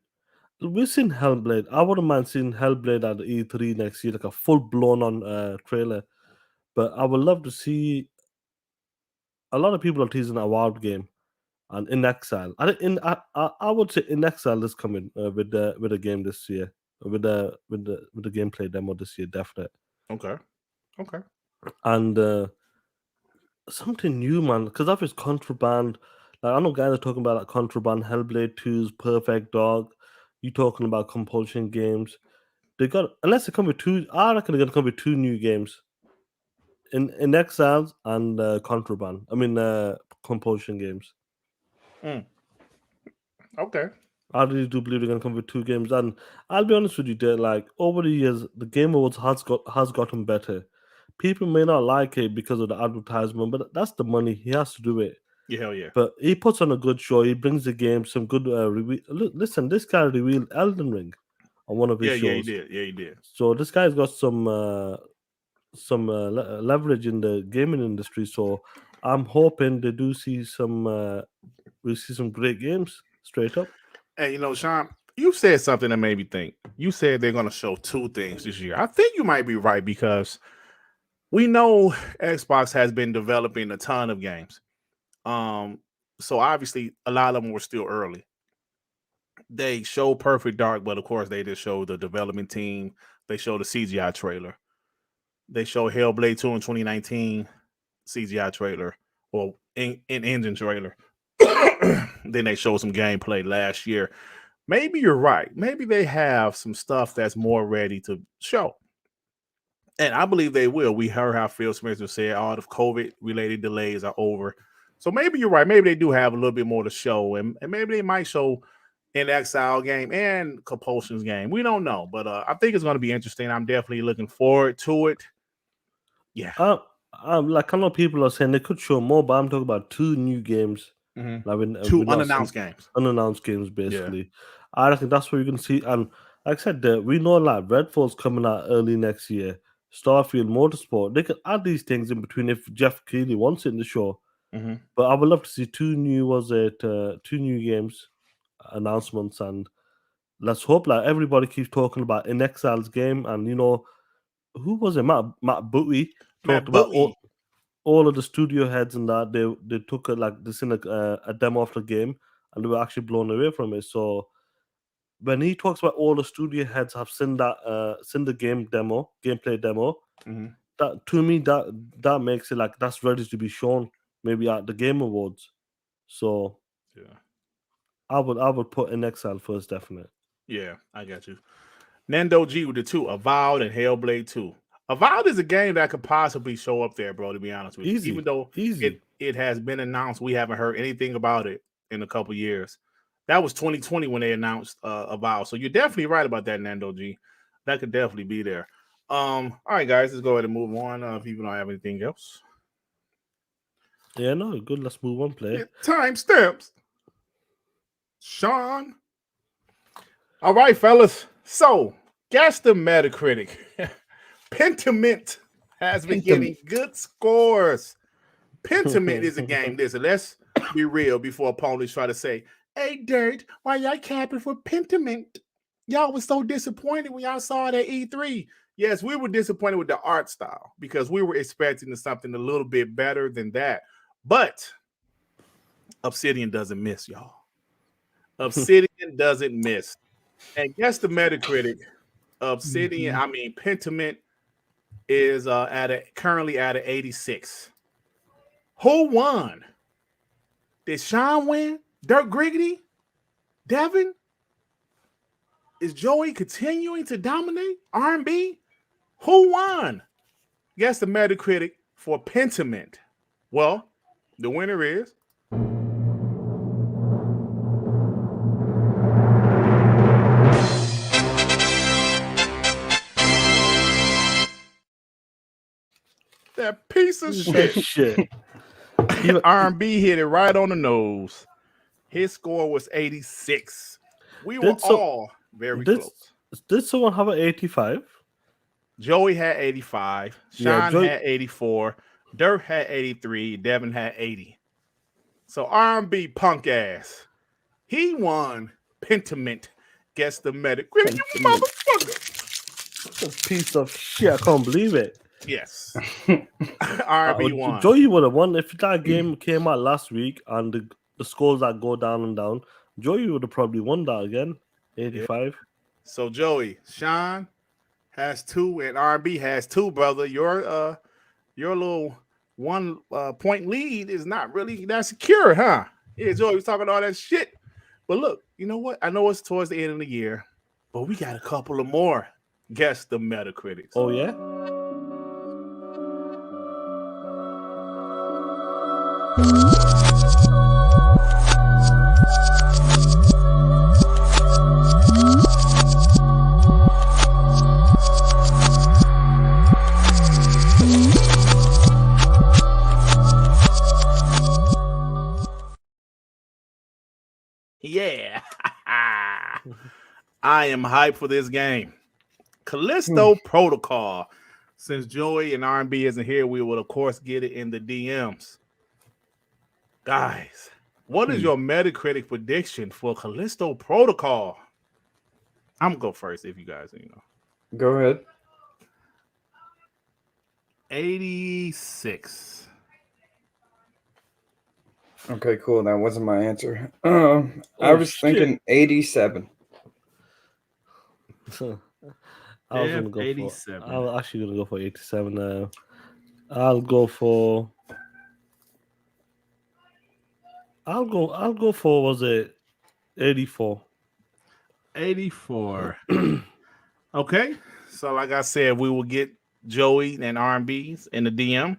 we've seen Hellblade. I wouldn't mind seeing Hellblade at the E3 next year, like a full blown on trailer. But I would love to see. A lot of people are teasing a wild game, and In Exile. I would say In Exile is coming with the game this year, with the gameplay demo this year, definitely. Okay. And something new, man, because of his Contraband. Like, I know guys are talking about like Contraband, Hellblade 2's Perfect Dog. You talking about Compulsion games? They got, unless they come with 2. I reckon they're gonna come with 2 new games. In Exiles and Contraband. I mean, Compulsion games. Okay. I really do believe they're gonna come with 2 games, and I'll be honest with you, there. Like over the years, the Game Awards has gotten better. People may not like it because of the advertisement, but that's the money. He has to do it. Yeah, hell yeah. But he puts on a good show. He brings the game some good reveal. Listen, this guy revealed Elden Ring on one of his shows. Yeah, he did. So this guy's got some leverage in the gaming industry. So I'm hoping they do see some. We see some great games straight up. Hey, you know, Sean, You said something that made me think. You said they're going to show 2 things this year. I think you might be right because we know Xbox has been developing a ton of games. So obviously a lot of them were still early. They showed Perfect Dark, but of course they just showed the development team. They showed the CGI trailer. They showed Hellblade 2 in 2019 CGI trailer or in engine trailer. Then they showed some gameplay last year. Maybe you're right. Maybe they have some stuff that's more ready to show. And I believe they will. We heard how Phil Spencer said all the COVID-related delays are over. So maybe you're right. Maybe they do have a little bit more to show. And maybe they might show an Exile game and Compulsion's game. We don't know. But I think it's going to be interesting. I'm definitely looking forward to it. Yeah. Like I know people are saying they could show more, but I'm talking about 2 new games. Like 2 unannounced games. Unannounced games, basically. Yeah. I reckon that's what you're going to see. And like I said, we know like Redfall's coming out early next year. Starfield, Motorsport. They could add these things in between if Jeff Keighley wants it in the show. But I would love to see 2 new games announcements, and let's hope like everybody keeps talking about In Exile's game. And you know, who was it? Matt Booty talked about all of the studio heads and that they took a demo of the game and they were actually blown away from it. So when he talks about all the studio heads have seen the gameplay demo, that to me that makes it like that's ready to be shown maybe at the Game Awards. So yeah, I would put In Exile first, definitely. Yeah, I got you. Nando G with the 2, Avowed and Hellblade 2. Avowed is a game that could possibly show up there, bro, to be honest with you. Even though it has been announced, we haven't heard anything about it in a couple years. That was 2020 when they announced Avowed. So you're definitely right about that, Nando G. That could definitely be there. All right, guys, let's go ahead and move on. If you don't have anything else. Yeah, no, good. Let's move on, play. Yeah, timestamps. Sean. All right, fellas. So, guess the Metacritic. Pentiment has been getting good scores. Pentiment is a game. Listen, let's be real before opponents try to say, "Hey, Dirt, why y'all capping for Pentiment? Y'all was so disappointed when y'all saw it at E3." Yes, we were disappointed with the art style because we were expecting something a little bit better than that. But Obsidian doesn't miss, y'all. Obsidian doesn't miss. And guess the Metacritic. Pentiment is currently at an 86. Who won? Did Sean win? Durt Griggity? Devin? Is Joey continuing to dominate R&B? Who won? Guess the Metacritic for Pentiment. Well, the winner is that piece of shit. R&B hit it right on the nose. His score was 86. We were all very close. Did someone have an 85? Joey had 85. Sean had 84. Dirt had 83. Devin had 80. So R&B punk ass. He won Pentiment. Guess the Metacritic. You motherfucker. Piece of shit. I can't believe it. Yes. R&B won. Joey would have won if that game came out last week and the scores that go down and down. Joey would have probably won that again. 85. Yeah. So Joey, Sean has 2 and R&B has 2, brother. Your little 1 point lead is not really that secure, huh? Yeah, Joey was talking all that shit. But look, you know what? I know it's towards the end of the year, but we got a couple of more. Guess the Metacritic. Oh, yeah? Yeah. I am hyped for this game. Callisto Protocol. Since Joey and R&B isn't here, we will, of course, get it in the DMs. Guys, what is your Metacritic prediction for Callisto Protocol? I'm gonna go first if you guys, Go ahead. 86. Okay, cool. That wasn't my answer. I was thinking 87. I was gonna go 87. I was actually gonna go for 87 now. I'll go for was it 84? 84. Okay. So like I said, we will get Joey and R&B's in the DM.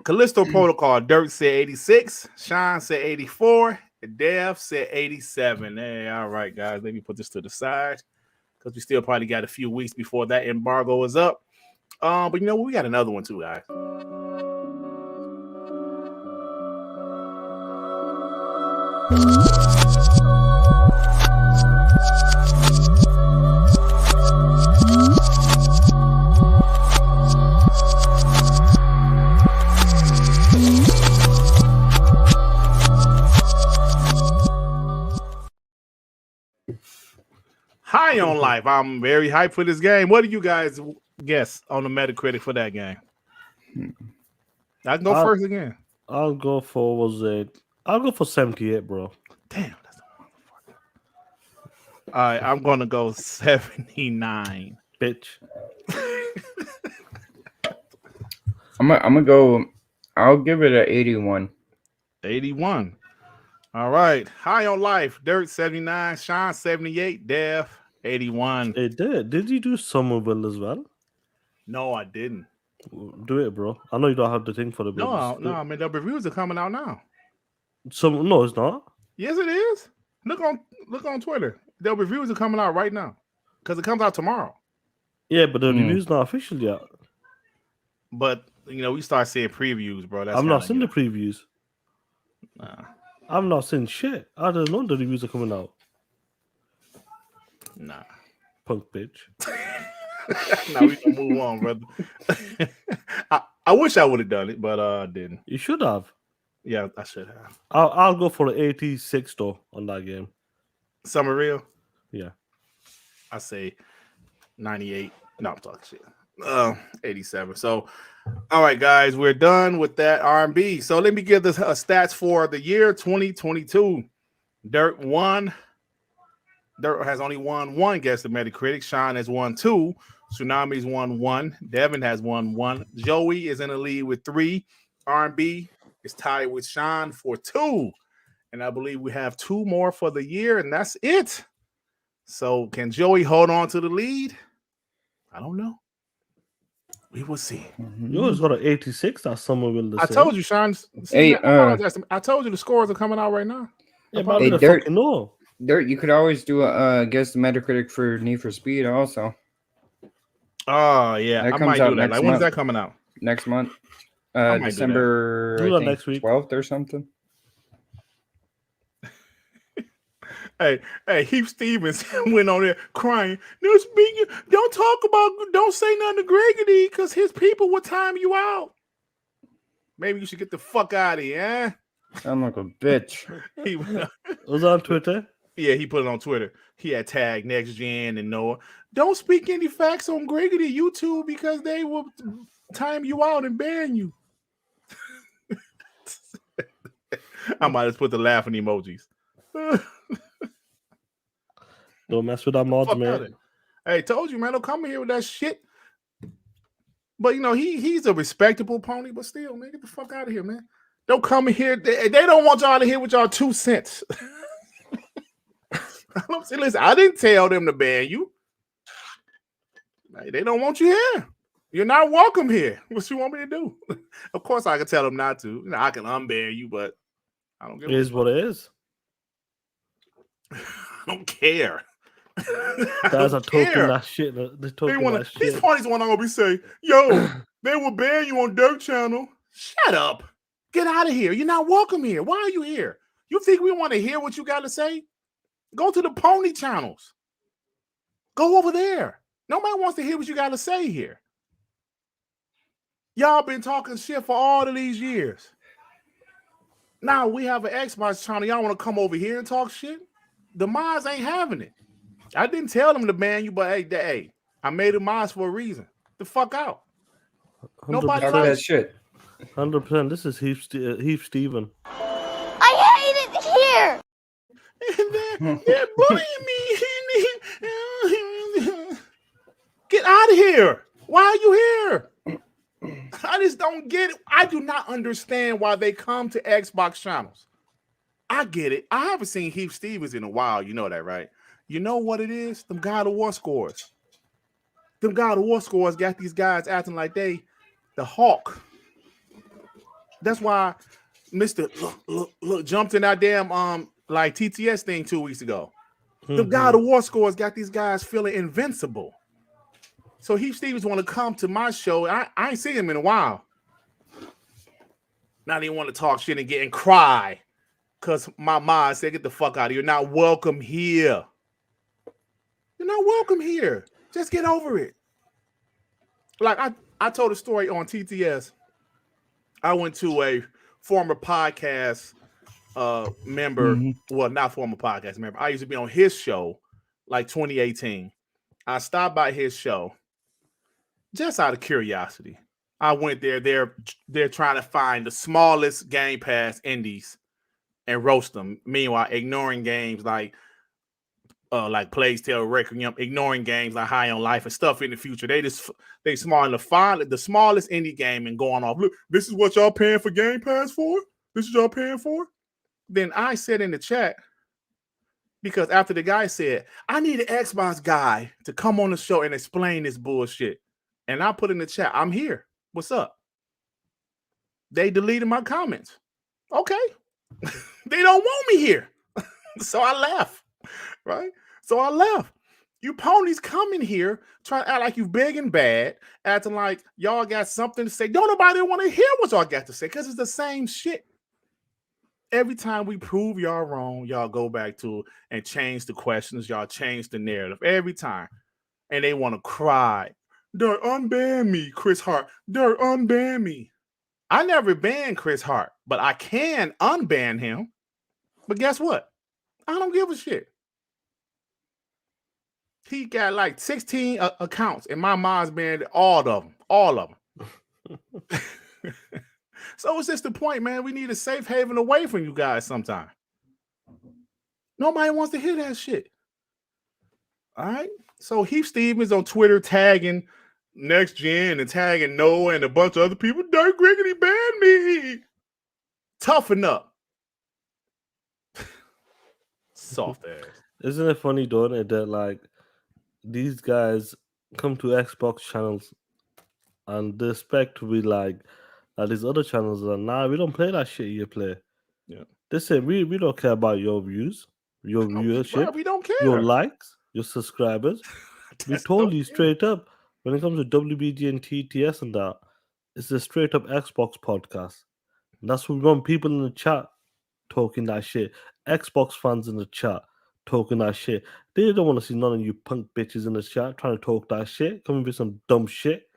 Callisto Protocol, Durt said 86, Sean said 84, and Dev said 87. Hey, all right, guys, let me put this to the side because we still probably got a few weeks before that embargo is up. But you know what? We got another one too, guys. High on Life. I'm very hyped for this game. What do you guys guess on the Metacritic for that game? I can go first again. I'll go for 78, bro. Damn, that's a motherfucker. All right, I'm gonna go 79. Bitch. I'm gonna go. I'll give it an 81. 81. All right. High on Life. Dirt 79. Sean 78. Dev 81. Hey, did you do Somerville as well? No, I didn't. Do it, bro. I know you don't have the thing for the No, I mean the reviews are coming out now. No, it's not. Yes, it is. Look on Twitter. The reviews are coming out right now because it comes out tomorrow. Yeah, but the review's not official yet. But we start seeing previews, bro. I've not seen the previews. Nah. I've not seen shit. I don't know the reviews are coming out. Nah. Punk bitch. Now we can move on, brother. I wish I would have done it, but I didn't. You should have. Yeah, I should have. I'll go for the 86 though on that game. Summer Real? Yeah. I say 98. No, I'm talking shit. 87. So, all right, guys, we're done with that R&B. So let me give the stats for the year 2022. Dirt won. Dirt has only won one against the Metacritic. Sean has won 2. Tsunami's won 1. Devin has won 1. Joey is in the lead with 3. R&B is tied with Sean for 2. And I believe we have 2 more for the year, and that's it. So can Joey hold on to the lead? I don't know. We will see. Yours got an 86. That's Somerville. I told you, Sean. Hey, I told you the scores are coming out right now. Yeah, but I Dirt, fucking know. Dirt, you could always do a guess the Metacritic for Need for Speed also. Oh yeah, That I comes might out do that. next Like, when's month. that coming out? Next month. I might do December Do that I think, next week. 12th or something. Hey, Heath Stevens went on there crying. Don't say nothing to Griggity because his people will time you out. Maybe you should get the fuck out of here, eh? Sound like a bitch. Was on Twitter? Yeah, he put it on Twitter. He had tagged Next Gen and Noah. Don't speak any facts on Griggity YouTube because they will time you out and ban you. I might just put the laughing emojis. Don't mess with that mods, man. Hey, told you, man. Don't come here with that shit. But he's a respectable pony, but still, man, get the fuck out of here, man. Don't come in here. They don't want y'all to hear with y'all 2 cents. Listen, I didn't tell them to ban you. They don't want you here. You're not welcome here. What you want me to do? Of course, I can tell them not to. I can unban you, but I don't give. It is what it is. I don't care. That's a token that shit. These parties want to be say, yo, they will ban you on Dirt Channel. Shut up. Get out of here. You're not welcome here. Why are you here? You think we want to hear what you got to say? Go to the pony channels. Go over there. Nobody wants to hear what you got to say here. Y'all been talking shit for all of these years. Now we have an Xbox channel. Y'all want to come over here and talk shit? The mods ain't having it. I didn't tell them to ban you, but hey, I made it mine for a reason. The fuck out. 100%. Nobody Talk likes that shit. 100%. This is Heath Steven. I hate it here. They're bullying me. Get out of here. Why are you here? I just don't get it. I do not understand why they come to Xbox channels. I get it. I haven't seen Heath Stevens in a while. You know that, right? You know what it is? Them God of War scores. Them God of War scores got these guys acting like they the Hawk. That's why Mr. Look jumped in that damn like TTS thing 2 weeks ago. The God of War scores got these guys feeling invincible. So Heath Stevens want to come to my show. I ain't seen him in a while. Now they want to talk shit and cry because my mom said, "Get the fuck out of here. You're not welcome here. You're not welcome here. Just get over it." Like I told a story on TTS. I went to a former podcast member, well, not former podcast member. I used to be on his show like 2018. I stopped by his show just out of curiosity. I went there. They're trying to find the smallest Gamepass indies and roast them. Meanwhile, ignoring games like Plague's Tale Requiem, ignoring games like High on Life and stuff in the future. They smart to find the smallest indie game and going off. Look, this is what y'all paying for Game Pass for? This is y'all paying for? Then I said in the chat, because after the guy said, I need an Xbox guy to come on the show and explain this bullshit. And I put in the chat, I'm here. What's up? They deleted my comments. Okay. They don't want me here. So I left. Right? So I left. You ponies coming here trying to act like you big and bad, acting like y'all got something to say. Don't nobody want to hear what y'all got to say because it's the same shit. Every time we prove y'all wrong, y'all go back to and change the questions. Y'all change the narrative every time. And they want to cry. Durt, unban me, Chris Hart. Durt, unban me. I never banned Chris Hart, but I can unban him. But guess what? I don't give a shit. He got like 16 accounts, and my mom's banned all of them. All of them. So it's just the point, man. We need a safe haven away from you guys sometime. Nobody wants to hear that shit. All right? So Heath Stevens on Twitter tagging Next Gen and tagging Noah and a bunch of other people. Durt Griggity banned me. Toughen up. Soft ass. Isn't it funny, don't it, that like these guys come to Xbox channels and they expect to be like these other channels are nah, we don't play that shit you play. Yeah. They say we don't care about your views, your viewership, bro, we don't care. your likes, your subscribers. We told you straight up when it comes to WBG and TTS and that, it's a straight up Xbox podcast. And that's what we want people in the chat talking that shit. Xbox fans in the chat talking that shit. They don't want to see none of you punk bitches in the chat trying to talk that shit, coming with some dumb shit.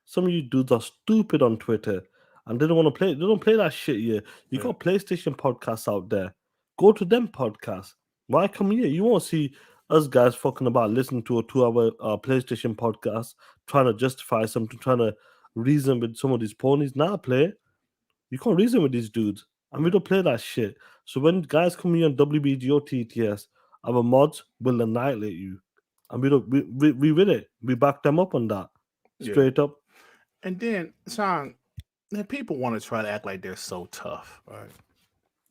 Some of you dudes are stupid on Twitter and they don't want to play. They don't play that shit here. You got PlayStation podcasts out there. Go to them podcasts. Why come here? You won't see us guys fucking about listening to a 2-hour PlayStation podcast, trying to justify something, trying to reason with some of these ponies. Nah, play. You can't reason with these dudes. And we don't play that shit. So when guys come here on WBG or TTS, our mods will annihilate you. And we with it. We back them up on that. Straight up. And then, Sean, people want to try to act like they're so tough, right?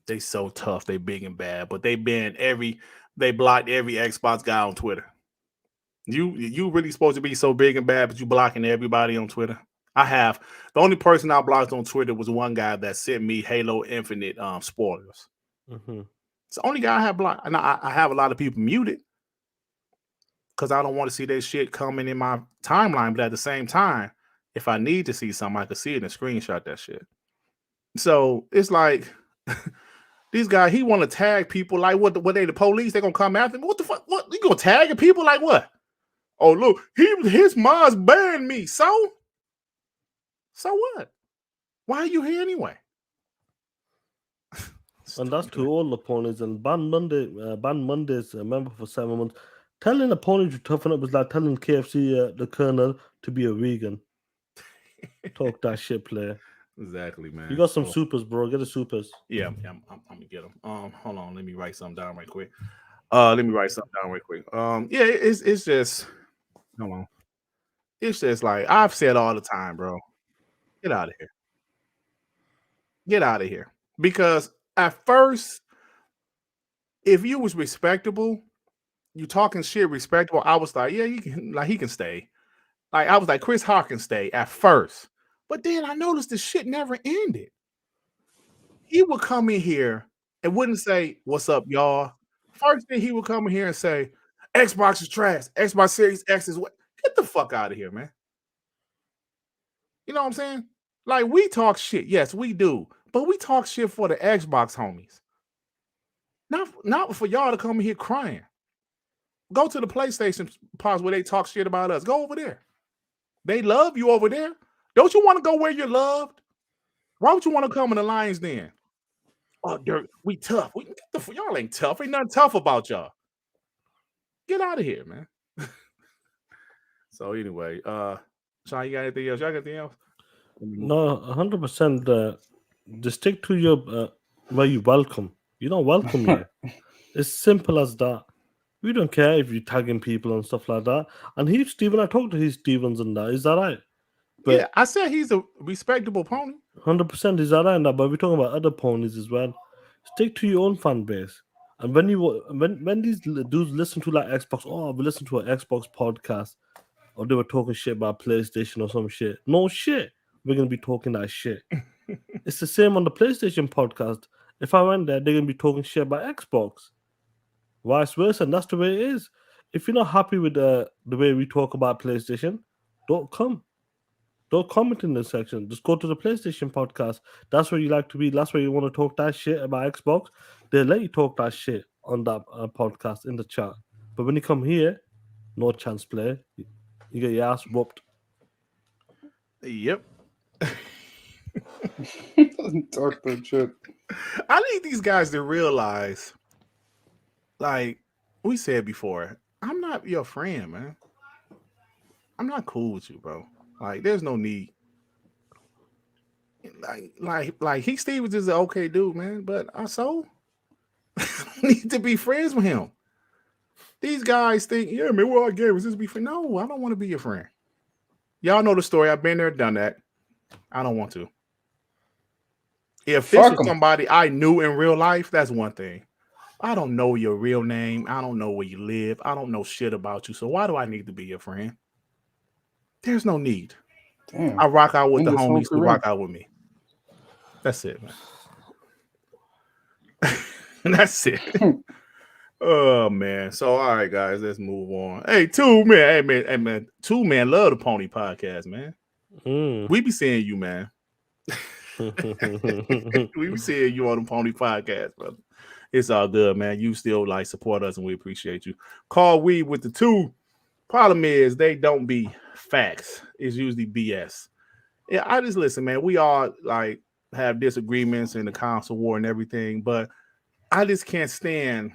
They so tough, they big and bad, but they blocked every Xbox guy on Twitter. You really supposed to be so big and bad, but you blocking everybody on Twitter? I have. The only person I blocked on Twitter was one guy that sent me Halo Infinite spoilers. Mm-hmm. It's the only guy I have blocked. And I have a lot of people muted because I don't want to see that shit coming in my timeline. But at the same time, if I need to see something, I can see it and screenshot that shit. So it's like these guys, he want to tag people like what they the police, they gonna come after me. What the fuck? What you gonna tag people like what? Oh look, his mom's banned me. So what? Why are you here anyway? And that's to all the ponies. And ban Mondays, member for 7 months. Telling a pony to toughen up is like telling KFC the Colonel to be a vegan. Talk that shit, player. Exactly, man. You got some supers, bro. Get the supers. Yeah, I'm gonna get them. Hold on, let me write something down right quick. Yeah, it's just, hold on. It's just like I've said all the time, bro. Get out of here. Get out of here. Because at first, if you was respectable, you talking shit respectable, I was like, yeah, he can stay. Like, I was like, Chris Hawk can stay at first. But then I noticed the shit never ended. He would come in here and wouldn't say, what's up, y'all? First thing he would come in here and say, Xbox is trash. Xbox Series X is what? Get the fuck out of here, man. You know what I'm saying? Like, we talk shit. Yes, we do. But we talk shit for the Xbox homies. Not for y'all to come in here crying. Go to the PlayStation parts where they talk shit about us. Go over there. They love you over there. Don't you want to go where you're loved? Why would you want to come in the Lions Den? Oh, Durt, we tough. Y'all ain't tough. Ain't nothing tough about y'all. Get out of here, man. So anyway, Sean, you got anything else? Y'all got anything else? No, 100%. Just stick to your where you welcome. You don't welcome here. It's simple as that. We don't care if you're tagging people and stuff like that. And Heath Steven, I talked to Heath Stevens and that. Is that right? But yeah, I said he's a respectable pony. 100% is that right? But we're talking about other ponies as well. Stick to your own fan base. And when these dudes listen to like Xbox, we listen to an Xbox podcast, or they were talking shit about PlayStation or some shit. No shit. We're gonna be talking that shit. It's the same on the PlayStation podcast. If I went there, they're gonna be talking shit about Xbox. Vice versa, and that's the way it is. If you're not happy with the way we talk about PlayStation, don't come. Don't comment in the section. Just go to the PlayStation podcast. That's where you like to be. That's where you want to talk that shit about Xbox. They'll let you talk that shit on that podcast in the chat. But when you come here, no chance, player. You get your ass whooped. Yep. Talk that shit. I need these guys to realize, like we said before, I'm not your friend, man. I'm not cool with you, bro. Like, there's no need. Like Heath Stevens is an okay dude, man. But I need to be friends with him. These guys think, yeah, man, we're all gamers. Just be friends. No, I don't want to be your friend. Y'all know the story. I've been there, done that. I don't want to. If this was somebody I knew in real life, that's one thing. I don't know your real name. I don't know where you live. I don't know shit about you. So why do I need to be your friend? There's no need. Damn. I rock out with the homies who rock out with me. That's it, man. That's it. Oh, man. So, all right, guys, let's move on. Hey, Two Man, Two Man love the Pony Podcast, man. We be seeing you, man. We be seeing you on the Pony Podcast, brother. It's all good, man. You still like support us, and we appreciate you. Call we with the two. Problem is, they don't be facts. It's usually BS. Yeah, I just listen, man. We all like have disagreements in the console war and everything, but I just can't stand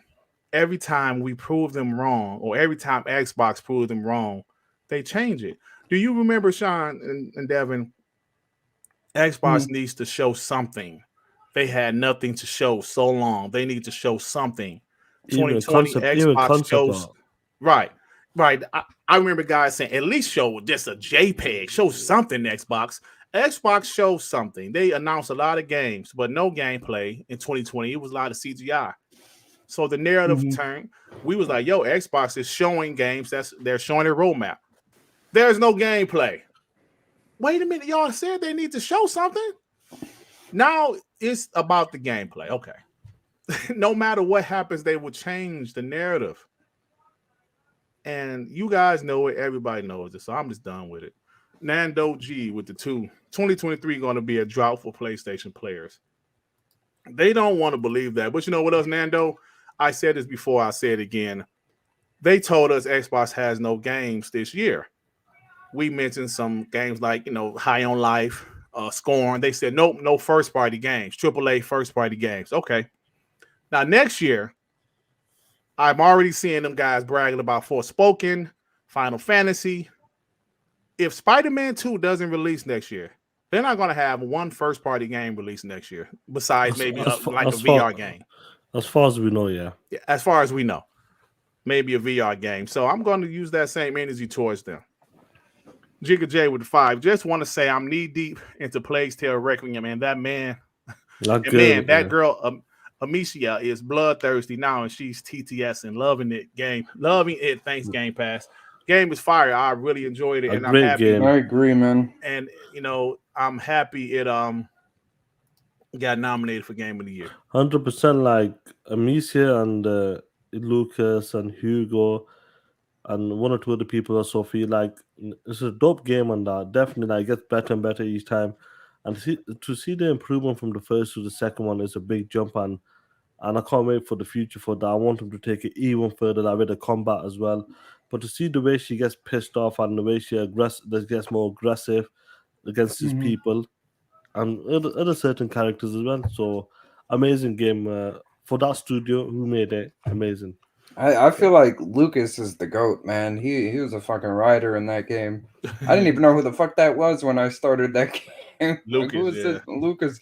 every time we prove them wrong, or every time Xbox proves them wrong, they change it. Do you remember, Sean and Devin? Xbox needs to show something. They had nothing to show so long. They need to show something. 2020 Xbox shows. Right. I remember guys saying, at least show just a JPEG. Show something, Xbox. Xbox shows something. They announced a lot of games, but no gameplay in 2020. It was a lot of CGI. So the narrative turned. We was like, yo, Xbox is showing games. They're showing their roadmap. There's no gameplay. Wait a minute, y'all said they need to show something. Now it's about the gameplay. Okay. No matter what happens, they will change the narrative. And you guys know it. Everybody knows it. So I'm just done with it. Nando G with the 2023 going to be a drought for PlayStation players. They don't want to believe that. But you know what else, Nando? I said this before. I say it again. They told us Xbox has no games this year. We mentioned some games like, High on Life, Scorn. They said, nope, no first-party games, AAA first-party games. Okay. Now, next year, I'm already seeing them guys bragging about Forspoken, Final Fantasy. If Spider-Man 2 doesn't release next year, they're not going to have one first-party game released next year, besides maybe like a VR game. As far as we know, yeah. As far as we know. Maybe a VR game. So I'm going to use that same energy towards them. Jigga J with the 5. Just want to say I'm knee-deep into Plague's Tale Requiem, and that man, that girl, Amicia, is bloodthirsty now, and she's TTS and loving it. Thanks, Game Pass. Game is fire. I really enjoyed it, and I'm happy. Game. I agree, man. And I'm happy it got nominated for Game of the Year. 100%. Like Amicia and Lucas and Hugo and one or two other people or Sophie. Like, it's a dope game, and definitely like gets better and better each time. And to see the improvement from the first to the second one is a big jump, and I can't wait for the future for that. I want them to take it even further, like with the combat as well. But to see the way she gets pissed off and the way she gets more aggressive against these people and other certain characters as well. So amazing game for that studio who made it. Amazing. I feel like Lucas is the GOAT, man. He was a fucking writer in that game. I didn't even know who the fuck that was when I started that game. Lucas, who is this? Lucas.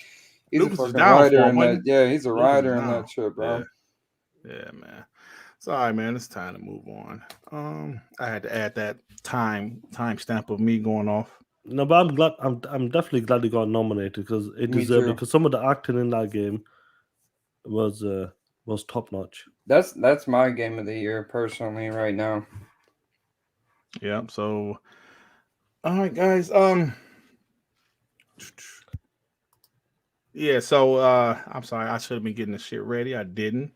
He's Lucas a fucking writer in that. Yeah, he's a Lucas writer in that shit, bro. Yeah, man. So, all right, man. It's time to move on. I had to add that time stamp of me going off. No, but I'm glad. I'm definitely glad he got nominated because it deserved it. Because some of the acting in that game was top notch. That's my game of the year personally right now. Yeah. So, all right, guys. Yeah. So, I'm sorry. I should have been getting the shit ready. I didn't.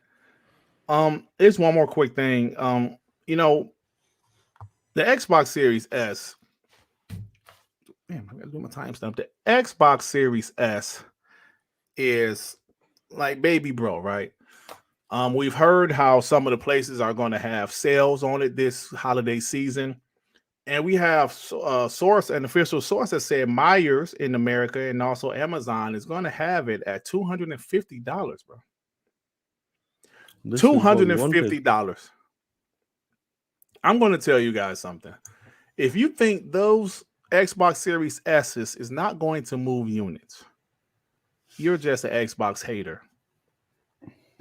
There's one more quick thing. The Xbox Series S. Damn, I gotta do my timestamp. The Xbox Series S is like baby bro, right? We've heard how some of the places are going to have sales on it this holiday season, and we have an official source that said Myers in America and also Amazon is going to have it at $250, bro. $250. I'm going to tell you guys something. If you think those Xbox Series S's is not going to move units, you're just an Xbox hater.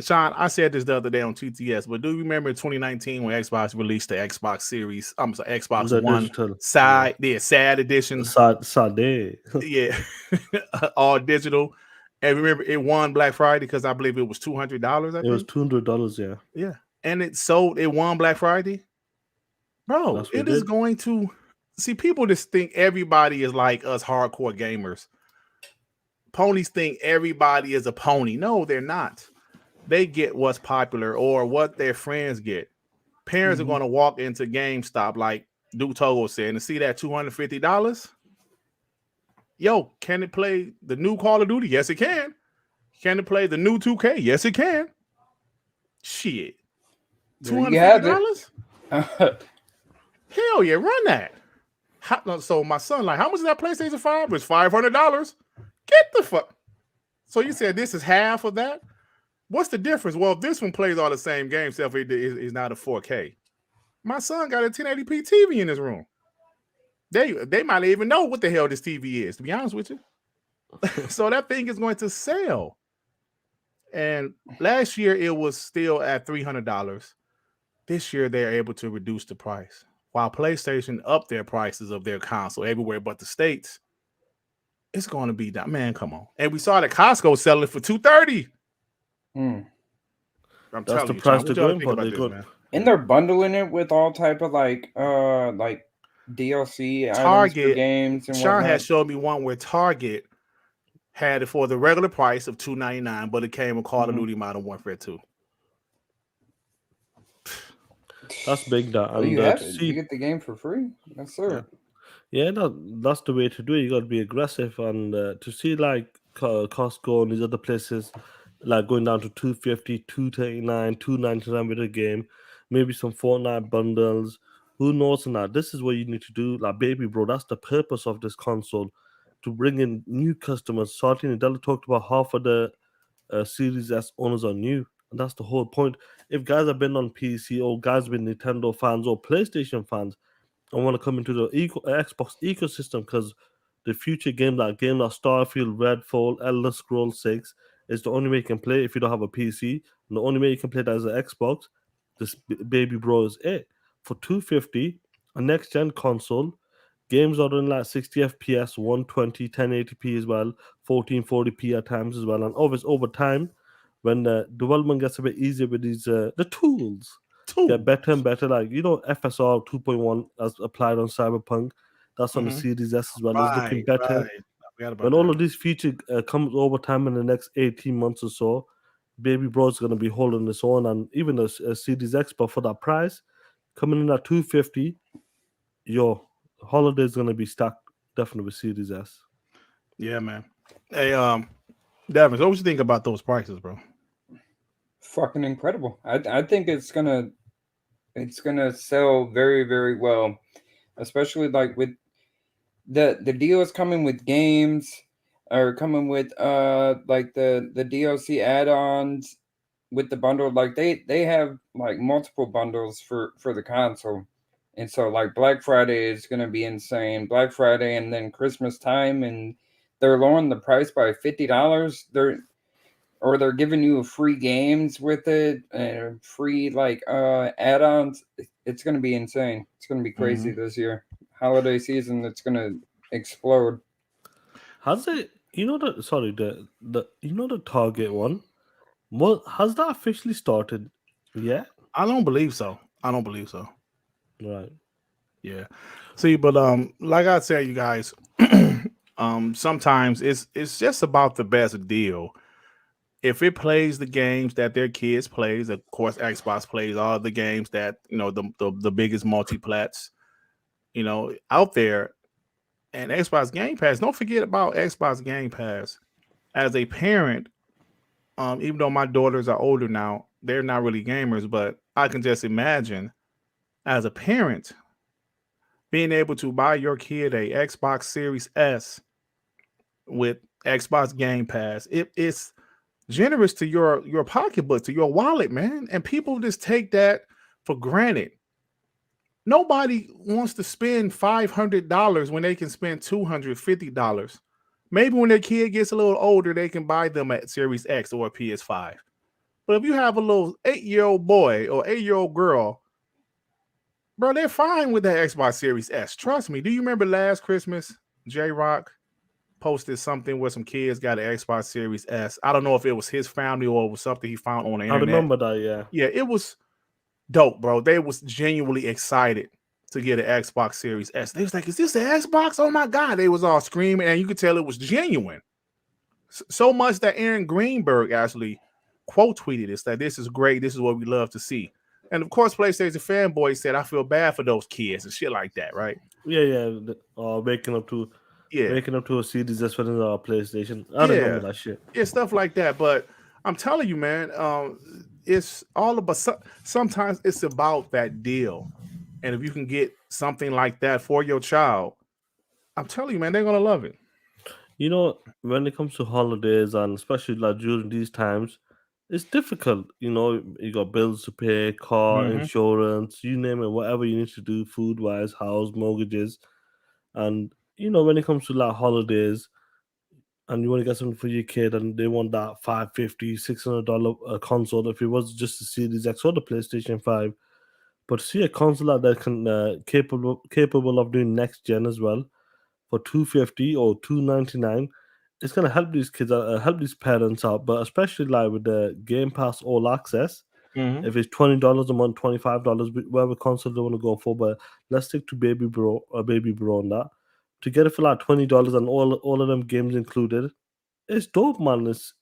Sean, I said this the other day on TTS, but do you remember in 2019 when Xbox released the Xbox Series, Xbox One sad edition? Sad. Yeah. All digital. And remember, it won Black Friday because I believe it was $200. It was $200, yeah. Yeah. And it won Black Friday. Bro, it is going to... See, people just think everybody is like us hardcore gamers. Ponies think everybody is a pony. No, they're not. They get what's popular or what their friends get. Parents are going to walk into GameStop, like Duke Togo said, and see that $250. Yo, can it play the new Call of Duty? Yes, it can. Can it play the new 2K? Yes, it can. Shit. $250? Hell yeah, run that. So my son, like, how much is that PlayStation 5? It's $500. Get the fuck. So you said this is half of that? What's the difference? Well, if this one plays all the same games, except it is not a 4K. My son got a 1080p TV in his room. They might not even know what the hell this TV is, to be honest with you. So that thing is going to sell. And last year it was still at $300. This year they're able to reduce the price. While PlayStation upped their prices of their console everywhere but the States, it's going to be that. Man, come on. And we saw that Costco selling it for $230. That's the price they're going for. And they're bundling it with all type of like DLC Target games and Sean has showed me one where Target had it for the regular price of $299, but it came with Call of Duty Modern Warfare 2. That's big. You get the game for free. Yes, sir. Yeah, that's the way to do it. You got to be aggressive, and to see like Costco and these other places like going down to $250, $239, $299 with a game, maybe some Fortnite bundles. Who knows? And that this is what you need to do, like baby bro. That's the purpose of this console, to bring in new customers. Sartin and Della talked about half of the Series S owners are new. And that's the whole point. If guys have been on PC or guys been Nintendo fans or PlayStation fans and want to come into the Xbox ecosystem, because the future game like Starfield, Redfall, Elder Scrolls 6 is the only way you can play if you don't have a PC. And the only way you can play that is an Xbox. This baby bro is it. For $250, a next gen console, games are in like 60 FPS, 120, 1080p as well, 1440p at times as well. And obviously over time, when the development gets a bit easier with these the tools get better and better, like FSR 2.1 as applied on Cyberpunk, that's on the Series S as well. It's looking better. Right. I forgot about When all that. of these features comes over time in the next 18 months or so, baby bro is going to be holding its own, and even a Series X, but for that price, coming in at $250, yo, holiday is going to be stacked definitely with Series S. Yeah, man. Hey, Devin, so what you think about those prices, bro? Fucking incredible. I think it's gonna sell very, very well, especially like with the deals coming with games, or coming with like the DLC add-ons with the bundle. Like they have like multiple bundles for the console. And so like Black Friday is gonna be insane. Black Friday and then Christmas time, and they're lowering the price by $50. They're giving you free games with it and free like add-ons. It's gonna be insane. It's gonna be crazy this year. Holiday season, it's gonna explode. Has it? The Target one. Well, has that officially started? Yeah. I don't believe so. Right. Yeah. See, but like I said, you guys, sometimes it's just about the best deal. If it plays the games that their kids plays, of course, Xbox plays all the games that the biggest multiplats, out there, and Xbox Game Pass. Don't forget about Xbox Game Pass. As a parent, even though my daughters are older now, they're not really gamers, but I can just imagine as a parent being able to buy your kid a Xbox Series S with Xbox Game Pass. It's generous to your pocketbook, to your wallet, man. And people just take that for granted. Nobody wants to spend $500 when they can spend $250. Maybe when their kid gets a little older, they can buy them a Series X or a PS5. But if you have a little 8-year-old boy or 8-year-old girl, bro, they're fine with that Xbox Series S. Trust me. Do you remember last Christmas, J-Rock posted something where some kids got an Xbox Series S? I don't know if it was his family or it was something he found on the internet. I remember that, yeah. Yeah, it was dope, bro. They was genuinely excited to get an Xbox Series S. They was like, is this the Xbox? Oh my God. They was all screaming, and you could tell it was genuine. So much that Aaron Greenberg actually quote tweeted this, that this is great. This is what we love to see. And of course, PlayStation fanboy said, I feel bad for those kids and shit like that, right? Yeah. Waking up to a Series S for the PlayStation. I remember that shit. Yeah, stuff like that. But I'm telling you, man, it's all about. Sometimes it's about that deal, and if you can get something like that for your child, I'm telling you, man, they're gonna love it. When it comes to holidays, and especially like during these times, it's difficult. You got bills to pay, car insurance, you name it, whatever you need to do, food wise, house mortgages, and when it comes to like holidays, and you want to get something for your kid, and they want that $550, $600 console. If it was just the Series X or the PlayStation 5, but see a console that can capable of doing next gen as well for $250 or $299, it's gonna help these kids, help these parents out. But especially like with the Game Pass All Access, if it's $20 a month, $25, whatever console they want to go for, but let's stick to baby bro on that. To get it for like $20 and all of them games included, it's dope, man. It's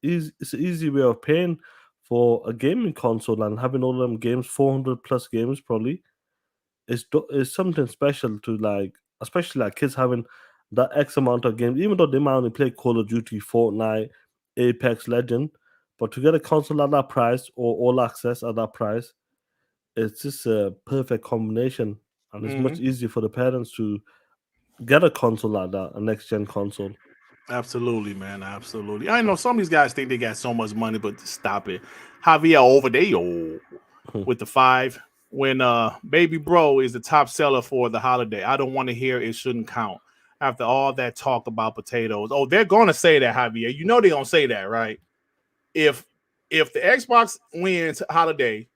easy. It's an easy way of paying for a gaming console and having all of them games, 400 plus games probably. It's something special to like, especially like kids having that X amount of games, even though they might only play Call of Duty, Fortnite, Apex Legend, but to get a console at that price or all access at that price, it's just a perfect combination, and it's much easier for the parents to get a console like that, a next gen console. Absolutely, man. Absolutely. I know some of these guys think they got so much money, but stop it. Javier over there with the 5. When Baby Bro is the top seller for the holiday, I don't want to hear it shouldn't count. After all that talk about potatoes. Oh, they're gonna say that, Javier. You know they're gonna say that, right? If the Xbox wins holiday,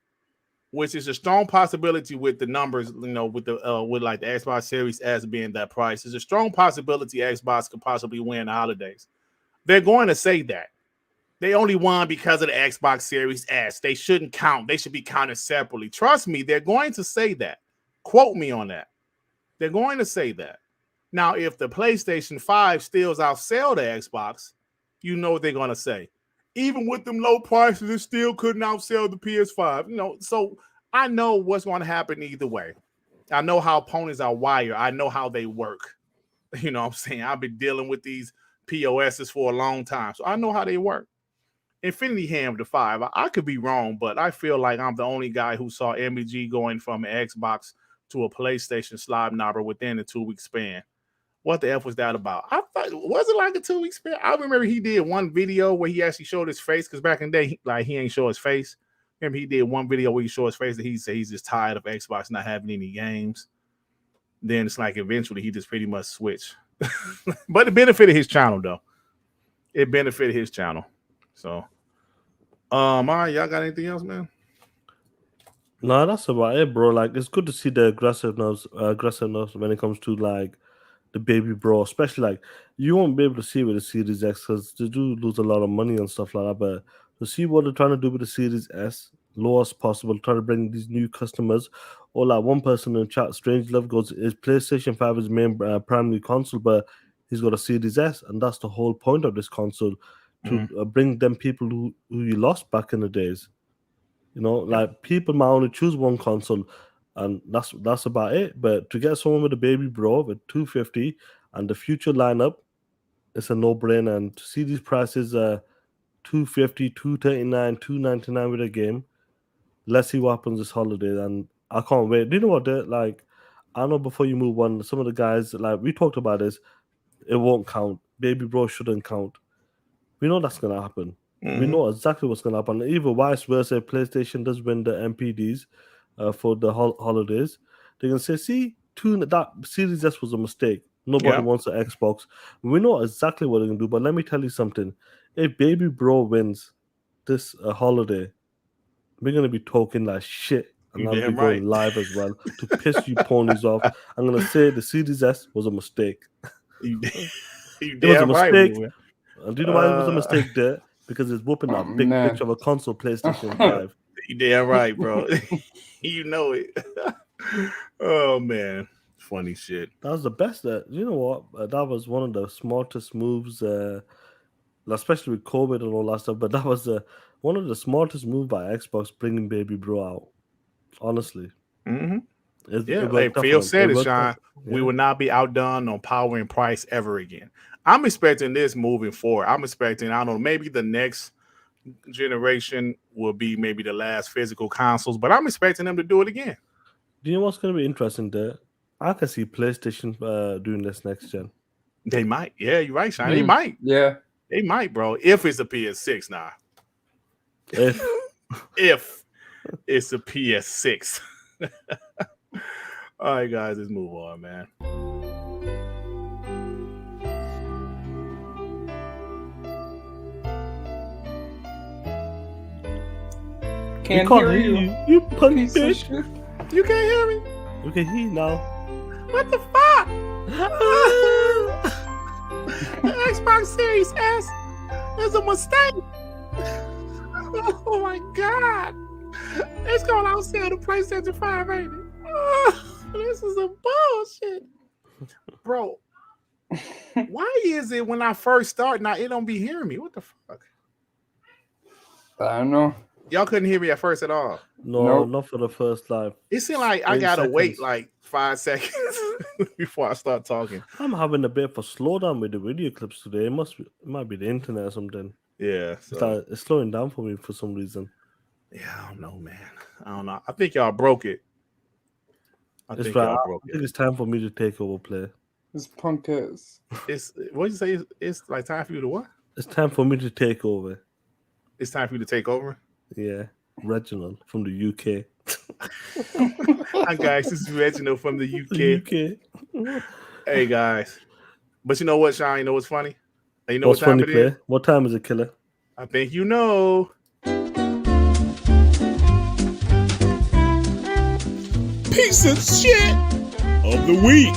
which is a strong possibility with the numbers, with the with like the Xbox Series S being that price, there's a strong possibility Xbox could possibly win the holidays. They're going to say that. They only won because of the Xbox Series S. They shouldn't count. They should be counted separately. Trust me, they're going to say that. Quote me on that. They're going to say that. Now, if the PlayStation 5 still outsell the Xbox, you know what they're going to say. Even with them low prices, it still couldn't outsell the PS5. So I know what's going to happen either way. I know how ponies are wired. I know how they work. You know what I'm saying? I've been dealing with these POSs for a long time, so I know how they work. Infinity Ham to 5. I could be wrong, but I feel like I'm the only guy who saw MEG going from an Xbox to a PlayStation slide knobber within a 2-week span. What the F was that about? I thought, was it like a 2-week span? I remember he did one video where he actually showed his face, because back in the day, he ain't show his face. Remember he did one video where he showed his face that he said he's just tired of Xbox not having any games. Then it's like eventually he just pretty much switched. But it benefited his channel, though. It benefited his channel. So, all right, y'all got anything else, man? No, that's about it, bro. Like, it's good to see the aggressiveness when it comes to like the Baby Bro, especially like you won't be able to see with the Series X because they do lose a lot of money and stuff like that. But to see what they're trying to do with the Series S, lowest possible, trying to bring these new customers. Or like one person in the chat, Strange Love goes, "Is PlayStation 5 his main primary console, but he's got a Series S, and that's the whole point of this console to bring them people who you lost back in the days." Like people might only choose one console, and that's about it. But to get someone with a Baby Bro with 250 and the future lineup, it's a no-brainer. And to see these prices, 250, 239, 299 with a game, let's see what happens this holiday. And I can't wait. Do you know what? Like, I know before you move on, some of the guys, like we talked about this, it won't count. Baby Bro shouldn't count. We know that's gonna happen. We know exactly what's going to happen. Even vice versa, if PlayStation does win the MPDs for the holidays, they can say, see, that Series S was a mistake. Nobody wants an Xbox. We know exactly what they're going to do, but let me tell you something. If Baby Bro wins this holiday, we're going to be talking like shit. And I'll be going live as well to piss you ponies off. I'm going to say the Series S was a mistake. It was a mistake. And do you know why it was a mistake there? Because it's whooping that big bitch of a console, PlayStation 5. You damn right, bro. You know it. Oh, man. Funny shit. That was the best. You know what? That was one of the smartest moves, especially with COVID and all that stuff. But that was one of the smartest moves by Xbox, bringing Baby Bro out. Honestly. Like Phil said it, Sean. We will not be outdone on power and price ever again. I'm expecting this moving forward. I'm expecting, I don't know, maybe the next generation will be maybe the last physical consoles, but I'm expecting them to do it again. Do you know what's going to be interesting there? I can see PlayStation doing this next gen. They might. Yeah, you're right, Sean. They might. Yeah. They might, bro. If it's a PS6 now. If it's a PS6. All right, guys, let's move on, man. Can't hear you. You punk bitch. You can't hear me. We can hear you now. What the fuck? The Xbox Series S is a mistake. Oh my god. It's going to outsell the PlayStation 5, ain't it? This is a bullshit. Bro, why is it when I first start now it don't be hearing me? What the fuck? I don't know. Y'all couldn't hear me at first at all. No, not for the first live. It seemed like I gotta wait like 5 seconds before I start talking. I'm having a bit of a slowdown with the video clips today. It might be the internet or something. Yeah, it's slowing down for me for some reason. Yeah, I don't know, man. I don't know. I think y'all broke it. I think it's time for me to take over play. This punk ass. It's what you say? It's like time for you to what? It's time for me to take over. It's time for you to take over. Yeah, Reginald from the UK. Hi guys, this is Reginald from the UK. The UK. Hey guys, but you know what, Sean? You know what's funny? You know What's what time funny, it Claire? is? What time is it, killer? I think you know. Piece of shit of the week.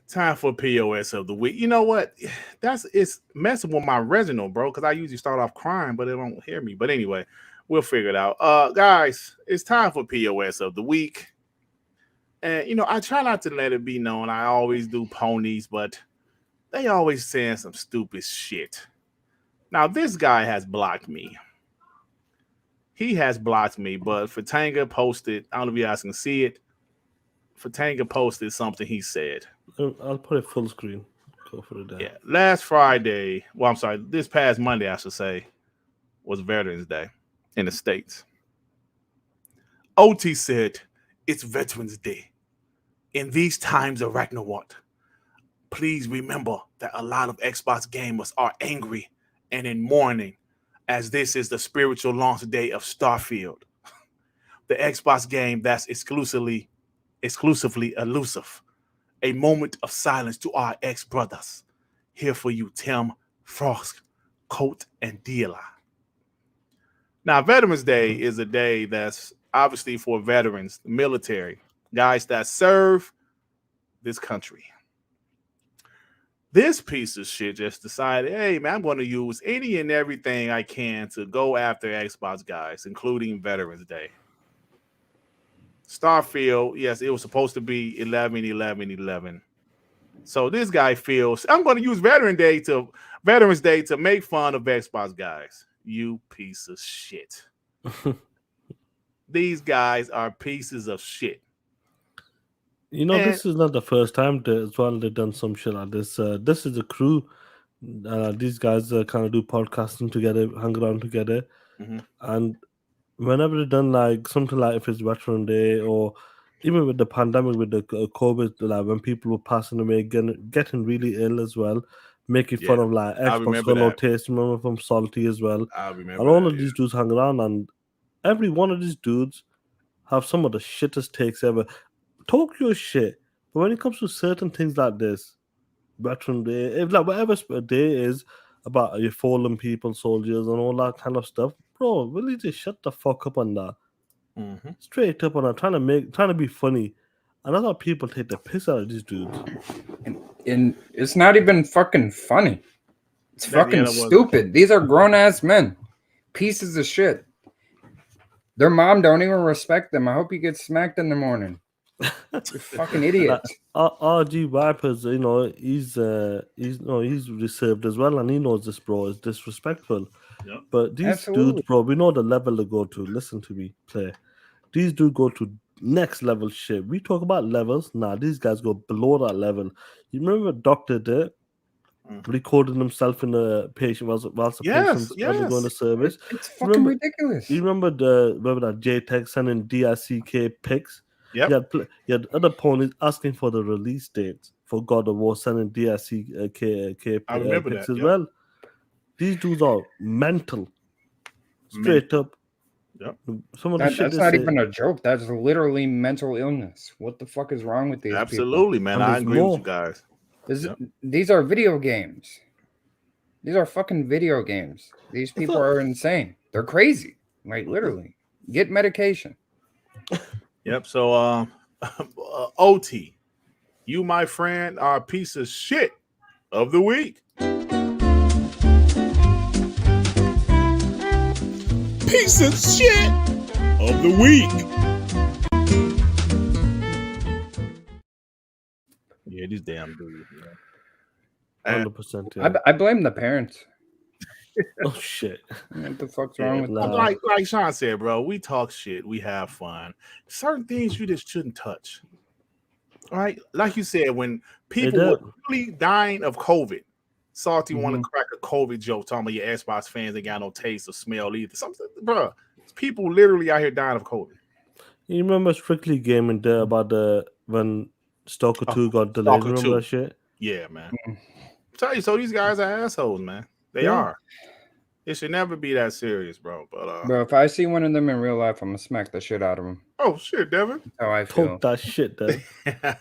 Time for POS of the week. You know what? It's messing with my Reginald, bro, because I usually start off crying, but it won't hear me. But anyway, we'll figure it out. Guys, it's time for POS of the week. And you know, I try not to let it be known. I always do ponies, but they always saying some stupid shit. Now, this guy has blocked me. He has blocked me, but Fatanga posted, I don't know if you guys can see it. Fatanga posted something he said. I'll put it full screen. Go for it. Yeah, last Friday, well, I'm sorry, this past Monday, I should say, was Veterans Day in the States. OT said, it's Veterans Day. In these times of Ragnarok, please remember that a lot of Xbox gamers are angry and in mourning, as this is the spiritual launch day of Starfield, the Xbox game that's exclusively elusive. A moment of silence to our ex-brothers. Here for you, Tim, Frost, Colt, and Dealer. Now, Veterans Day is a day that's obviously for veterans, the military, guys that serve this country. This piece of shit just decided, hey, man, I'm going to use any and everything I can to go after Xbox guys, including Veterans Day. Starfield, yes, it was supposed to be 11/11/11. So this guy feels I'm going to use Veterans Day to make fun of Xbox guys. You piece of shit. These guys are pieces of shit. You know, this is not the first time they've done some shit like this. This is a crew. These guys kind of do podcasting together, hang around together, and whenever they've done like something like if it's Veteran Day or even with the pandemic, with the COVID, like when people were passing away, getting really ill as well, making fun of like Xbox got no taste, remember from Salty as well. I remember. And all of these dudes hang around, and every one of these dudes have some of the shittest takes ever. Talk your shit, but when it comes to certain things like this, Veteran Day, if like whatever day is about your fallen people, soldiers, and all that kind of stuff, bro, really just shut the fuck up on that. Straight up on that, trying to be funny, and that's how people take the piss out of these dudes. And it's not even fucking funny. It's fucking stupid. These are grown ass men, pieces of shit. Their mom don't even respect them. I hope he gets smacked in the morning. You fucking idiots. RG Vipers, you know, he's reserved as well, and he knows this, bro, is disrespectful. Yep. But these dudes, bro, we know the level they go to. Listen to me, play. These dudes go to next level shit. We talk about levels. Nah, these guys go below that level. You remember Dr. Durt recording himself in a patient whilst the patient's undergoing the service? It's fucking ridiculous. You remember that JTech sending DICK pics? Yeah. You had other ponies asking for the release date for God of War, sending DICK pics as well. These dudes are mental. Straight up. Yep. That's not even a joke. That's literally mental illness. What the fuck is wrong with these people? Absolutely, man. I agree with you guys. These are video games. These are fucking video games. These people are insane. They're crazy. Like, literally. Get medication. Yep. So, OT, you, my friend, are a piece of shit of the week. Piece of shit of the week. Yeah, these damn dudes. 100%. Yeah. I blame the parents. Oh shit! What the fuck's wrong with that? Like Sean said, bro, we talk shit, we have fun. Certain things you just shouldn't touch. All right, like you said, when people were really dying of COVID, Salty want to crack a COVID joke talking about your Xbox fans ain't got no taste or smell either. Something, bro. People literally out here dying of COVID. You remember Strictly Gaming there about when Stalker 2 got delayed? Stalker Remember 2. that shit? Yeah, man. Tell you, so these guys are assholes, man. They Yeah. are. It should never be that serious, bro. But Bro, if I see one of them in real life, I'm gonna smack the shit out of them. oh shit, Devin. That's how I feel. Talk that shit there.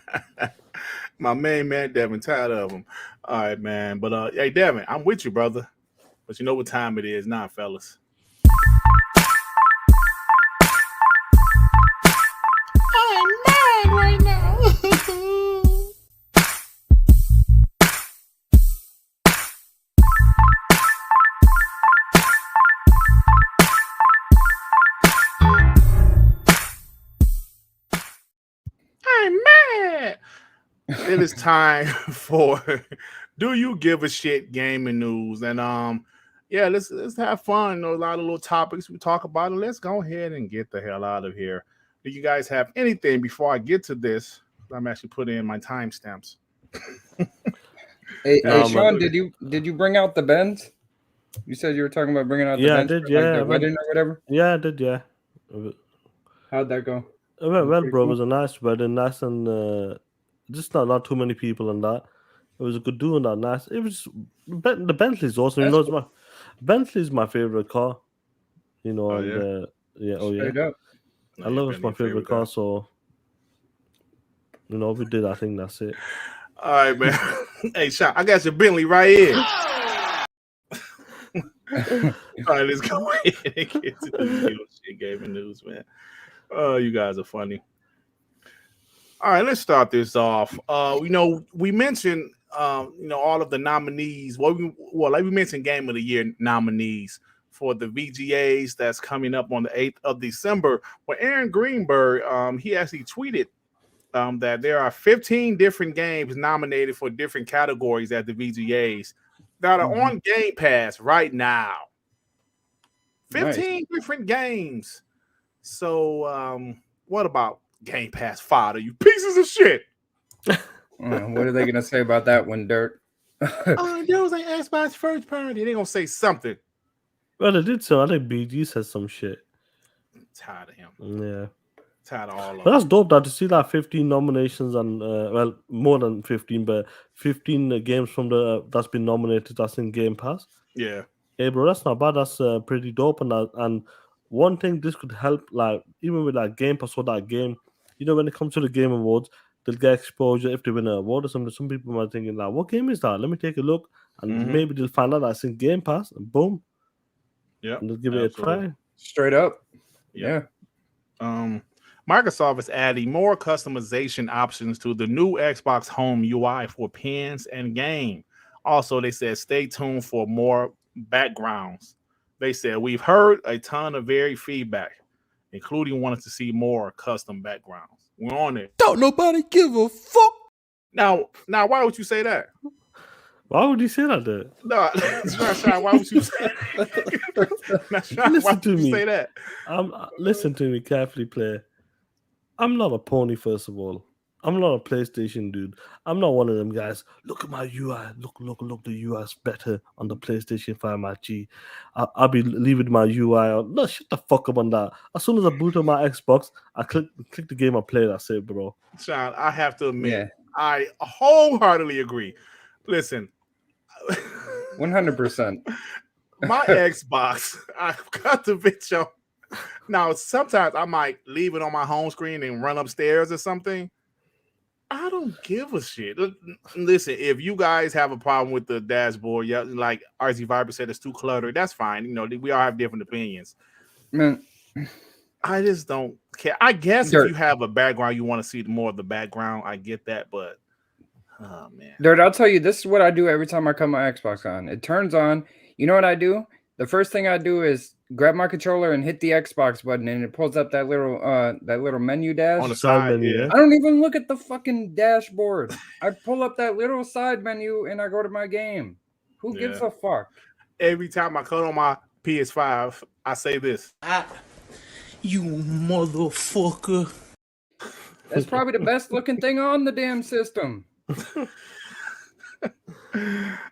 My main man, Devin, tired of him. All right, man. But hey, Devin, I'm with you, brother. But you know what time it is now, fellas. I'm mad right now. I'm mad. It is time for Do You Give a Shit gaming news. And yeah, let's have fun. You know, a lot of little topics we talk about. And let's go ahead and get the hell out of here. Do you guys have anything before I get to this? I'm actually putting in my timestamps. Hey, No, Sean, man. did you bring out the Benz? You said you were talking about bringing out the Yeah, I Benz did, for, yeah, like, I the went- wedding or whatever. Yeah, I did, yeah. How'd that go? It went well, Pretty bro. It cool. was a nice wedding, nice and just not too many people and that. It was a good do and that nice. It was the Bentley's awesome. You know, That's it's Bentley's my favorite car. You know, Oh, and yeah? oh yeah, Straight up. I love it's my favorite car. So you know, we did. I think that's it. All right, man. Hey, Sean, I got your Bentley right here. All right, let's go ahead and get to the real shit gaming news, man. Oh, you guys are funny. All right, let's start this off. You know, we mentioned you know, all of the nominees. Like we mentioned Game of the Year nominees for the VGAs that's coming up on the 8th of December. Well, Aaron Greenberg, he actually tweeted that there are 15 different games nominated for different categories at the VGAs that are on Game Pass right now. 15 different games. So, what about Game Pass fodder, you pieces of shit? What are they gonna say about that one, Dirt? Oh, those ain't Xbox first party. They gonna say something. Well, it did so. I think BG said some shit. Tired of him. Yeah. Tired of all of But them. that's dope that to see that 15 nominations and well, more than 15, but 15 games from that's been nominated that's in Game Pass. Yeah. Hey, bro, that's not bad. That's pretty dope. And one thing this could help, like even with that Game Pass or that game, you know, when it comes to the Game Awards, they'll get exposure if they win an award or something. Some people might thinking like, what game is that? Let me take a look, and maybe they'll find out that's in Game Pass, and boom, Yeah. and they'll give it a try. Straight up. Yeah. Microsoft is adding more customization options to the new Xbox Home UI for pins and game. Also, they said stay tuned for more backgrounds. They said we've heard a ton of varied feedback, including wanting to see more custom backgrounds. We're on it. Don't nobody give a fuck. Now, why would you say that? Why would you say that? There? No, Sean, why would you say that? Now, Sean, why Listen would to you me. say that? Listen to me carefully, player. I'm not a pony, first of all. I'm not a PlayStation dude. I'm not one of them guys. Look at my UI. Look. The UI is better on the PlayStation 5, my G. I'll be leaving my UI on. No, shut the fuck up on that. As soon as I boot on my Xbox, I click the game I play. That's it, bro. Sean, I have to admit, Yeah. I wholeheartedly agree. Listen, 100%. my Xbox, I've got the video. Now, sometimes I might leave it on my home screen and run upstairs or something. I don't give a shit. Listen, if you guys have a problem with the dashboard, yeah, like RZ Viper said, it's too cluttered. That's fine. You know, we all have different opinions. Man, I just don't care. I guess Dirt. if you have a background, you want to see more of the background. I get that, but oh man, Dirt, I'll tell you, this is what I do every time I cut my Xbox on. It turns on. You know what I do? The first thing I do is grab my controller and hit the Xbox button, and it pulls up that little menu dash. on the Side side, menu, yeah. yeah. I don't even look at the fucking dashboard. I pull up that little side menu and I go to my game. Who gives Yeah. a fuck? Every time I cut on my PS5, I say this. You motherfucker. That's probably the best looking thing on the damn system.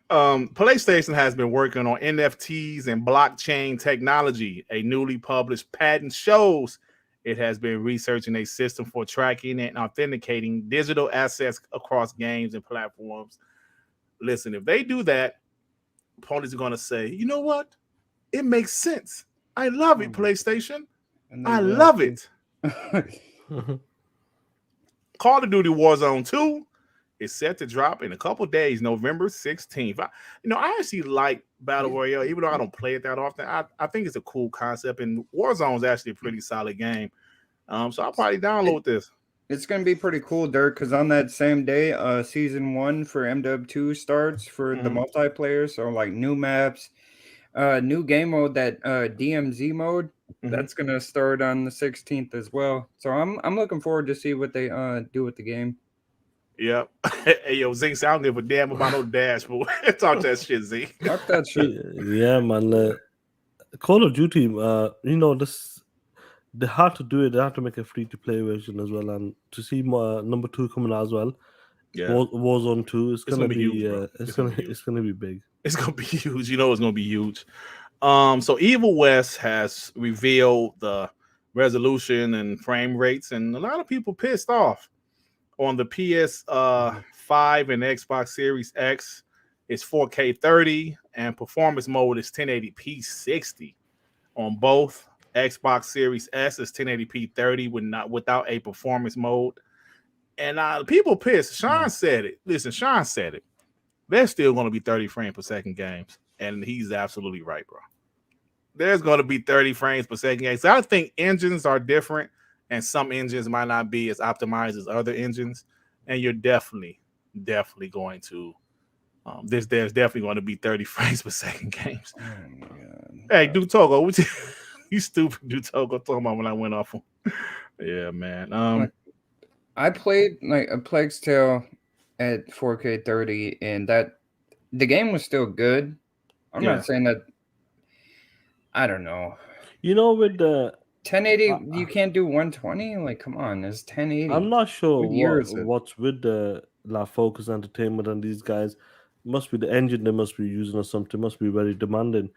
PlayStation has been working on NFTs and blockchain technology. A newly published patent shows It has been researching a system for tracking and authenticating digital assets across games and platforms. Listen, if they do that, ponies are going to say, you know what? It makes sense. I love it, PlayStation. I love it. Call of Duty Warzone 2 is set to drop in a couple days, November 16th. I actually like Battle Royale, even though I don't play it that often. I think it's a cool concept, and Warzone is actually a pretty solid game. So I'll probably download this. It's going to be pretty cool, Dirk, because on that same day, Season 1 for MW2 starts for the multiplayer. So, like, new maps, new game mode, that DMZ mode, that's going to start on the 16th as well. So I'm looking forward to see what they do with the game. Yep. Hey, yo, Zeke, I don't give a damn about no dashboard. Talk that shit, Zeke. Talk that shit. Yeah, man. Call of Duty, they have to do it. They have to make a free-to-play version as well. And to see number 2 coming out as well, Warzone 2 is gonna be huge, it's gonna be big. It's gonna be huge. You know, it's gonna be huge. So Evil West has revealed the resolution and frame rates, and a lot of people pissed off. On the PS5 and Xbox Series X, it's 4K 30, and performance mode is 1080p 60. On both Xbox Series S is 1080p 30 without a performance mode. And people pissed. Sean said it. Listen, Sean said it. There's still going to be 30 frames per second games, and he's absolutely right, bro. There's going to be 30 frames per second games. So I think engines are different, and some engines might not be as optimized as other engines. And you're definitely going to there's definitely going to be 30 frames per second games. Oh my God. Hey, Dutogo, you stupid Dutogo, talking about when I went off. Yeah, man. I played like a Plague's Tale at 4K 30, and that the game was still good. I'm not saying that. I don't know. You know, with the 1080, you can't do 120. Like, come on, it's 1080. I'm not sure what's with the Focus Entertainment and these guys. Must be the engine they must be using or something. Must be very demanding.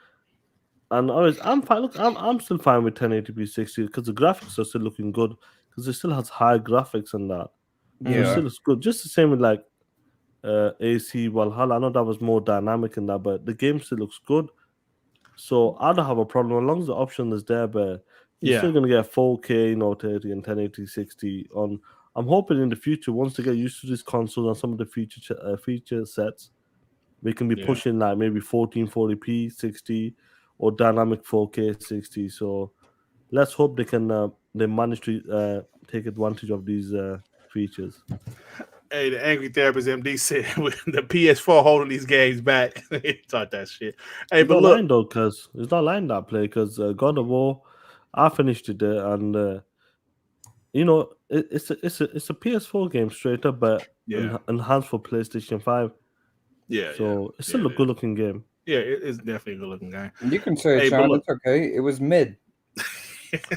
And I'm fine. Look, I'm still fine with 1080p 60 because the graphics are still looking good because it still has high graphics and that. Yeah, it still looks good. Just the same with like AC Valhalla. I know that was more dynamic in that, but the game still looks good. So I don't have a problem as long as the option is there. But you're still gonna get 4K, 30 and 1080 60 on. I'm hoping in the future, once they get used to this console and some of the feature sets, we can be pushing like maybe 1440p 60 or dynamic 4K 60. So let's hope they manage to take advantage of these features. Hey, the Angry Therapist MD said with the PS4 holding these games back. He talked that shit. Hey, but look, lying though, because it's not lying that play. Because God of War, I finished it there, and it's a PS4 game straight up, but enhanced for PlayStation 5. Yeah, so it's still a good looking game. Yeah, it's definitely a good looking game. You can say, Sean, it's okay. It was mid.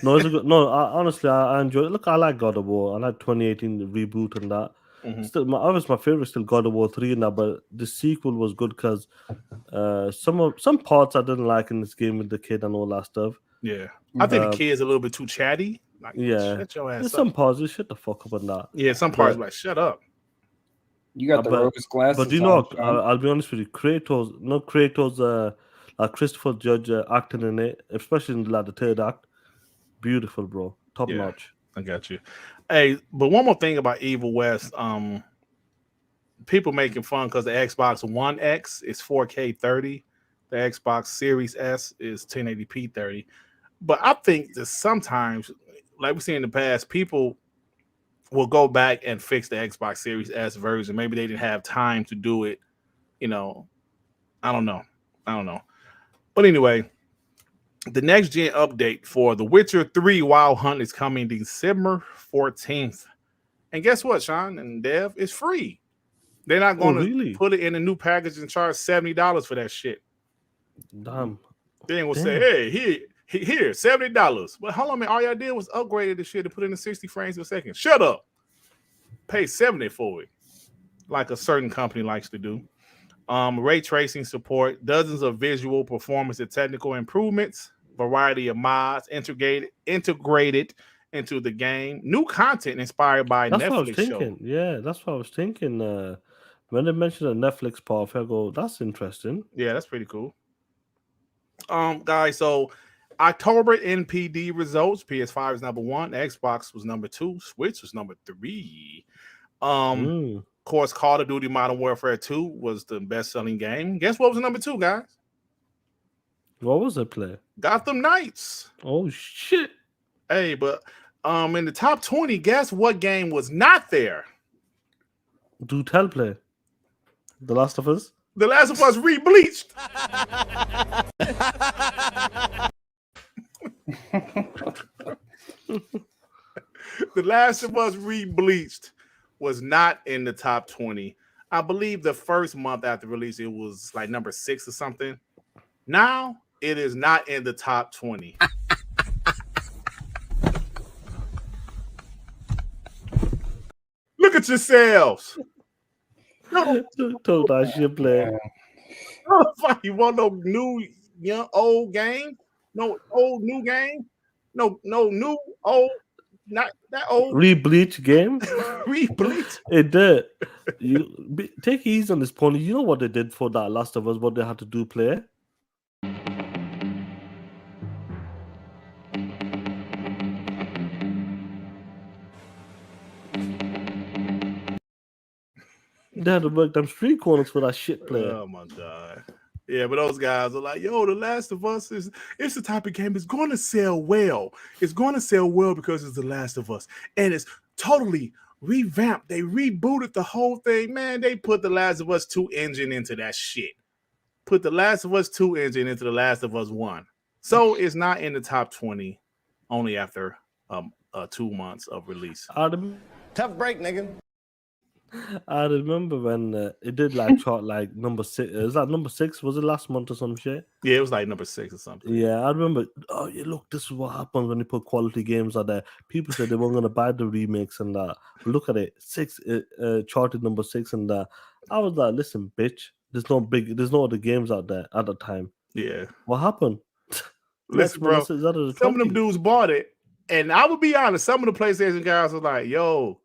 No, it's a good. No, honestly, I enjoy it. Look, I like God of War. I like 2018 reboot and that. Still, my favorite still God of War 3 and that, but the sequel was good because some parts I didn't like in this game with the kid and all that stuff. Yeah, I think the kid's a little bit too chatty. Like, shut your ass There's up. Some parts, just shut the fuck up and that. Yeah, some parts like shut up. You got the rose glasses. But you know, I'll be honest with you, Kratos, like Christopher Judge acting in it, especially in the third act, beautiful, bro, top notch. I got you. Hey, but one more thing about Evil West, people making fun because the Xbox One X is 4K 30, the Xbox Series S is 1080p 30. But I think that sometimes, like we've seen in the past, people will go back and fix the Xbox Series S version. Maybe they didn't have time to do it. I don't know. But anyway, the next gen update for The Witcher 3 Wild Hunt is coming December 14th. And guess what, Sean and Dev? It's free. They're not going to put it in a new package and charge $70 for that shit. Damn. They ain't going to say, hey, here, $70. But hold on, man. All y'all did was upgrade the shit to put in the 60 frames per second. Shut up. Pay $70 for it. Like a certain company likes to do. Ray tracing support, dozens of visual, performance, and technical improvements, variety of mods, integrated into the game. New content inspired by That's Netflix what I was show. thinking. Yeah, that's what I was thinking. When they mentioned a Netflix part, I go, that's interesting. Yeah, that's pretty cool. Guys, so October NPD results: PS5 is number 1, Xbox was number 2, Switch was number 3. Of course, Call of Duty Modern Warfare 2 was the best-selling game. Guess what was number 2, guys? What was it play? Gotham Knights. Oh shit! Hey, but in the top 20, guess what game was not there? Do tell play. The Last of Us. The Last of Us re-bleached. The Last of Us re-bleached was not in the top 20. I believe the first month after release, it was like number 6 or something. Now it is not in the top 20. Look at yourselves. No, Told that shit play. you want no new, young, old game? No old new game? No new old, not that old. Re-bleach game. Re-bleach. It did. Take it easy on this pony. You know what they did for that Last of Us? What they had to do, play. They had to work them street corners for that shit player. Oh my god. Yeah, but those guys are like, yo, The Last of Us it's the type of game it's going to sell well. It's going to sell well because it's The Last of Us. And it's totally revamped. They rebooted the whole thing. Man, they put The Last of Us 2 engine into that shit. Put The Last of Us 2 engine into The Last of Us 1. So it's not in the top 20 only after 2 months of release. Tough break, nigga. I remember when it did like chart like number 6. Is that number 6? Was it last month or some shit? Yeah, it was like number 6 or something. Yeah, I remember. Oh, yeah, look, this is what happens when you put quality games out there. People said they weren't going to buy the remakes and that. But look at it, 6 charted number 6 and that. I was like, listen, bitch, there's no other games out there at the time. Yeah. What happened? Listen, bro, some of them dudes bought it, and I would be honest, some of the PlayStation guys were like, yo,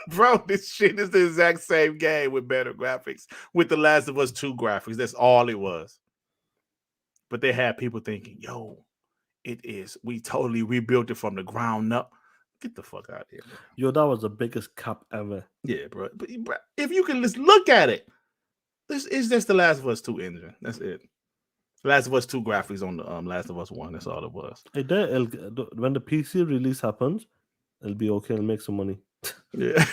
bro, this shit is the exact same game with better graphics, with The Last of Us 2 graphics. That's all it was. But they had people thinking, yo, it is. We totally rebuilt it from the ground up. Get the fuck out of here, bro. Yo, that was the biggest cap ever. Yeah, bro. But if you can just look at it, this is just The Last of Us 2 engine. That's it. Last of Us 2 graphics on the Last of Us 1. That's all it was. When the PC release happens, it'll be okay. It'll make some money. Yeah.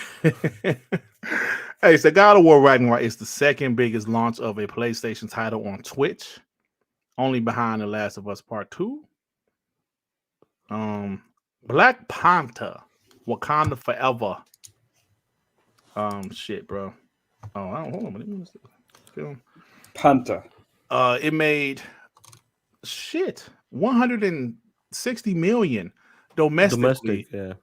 Hey, so God of War Ragnarok is the second biggest launch of a PlayStation title on Twitch, only behind The Last of Us Part 2. Black Panther, Wakanda Forever. Shit, bro. Oh, hold on. Let me see. Panther. It made 160 million domestically, yeah,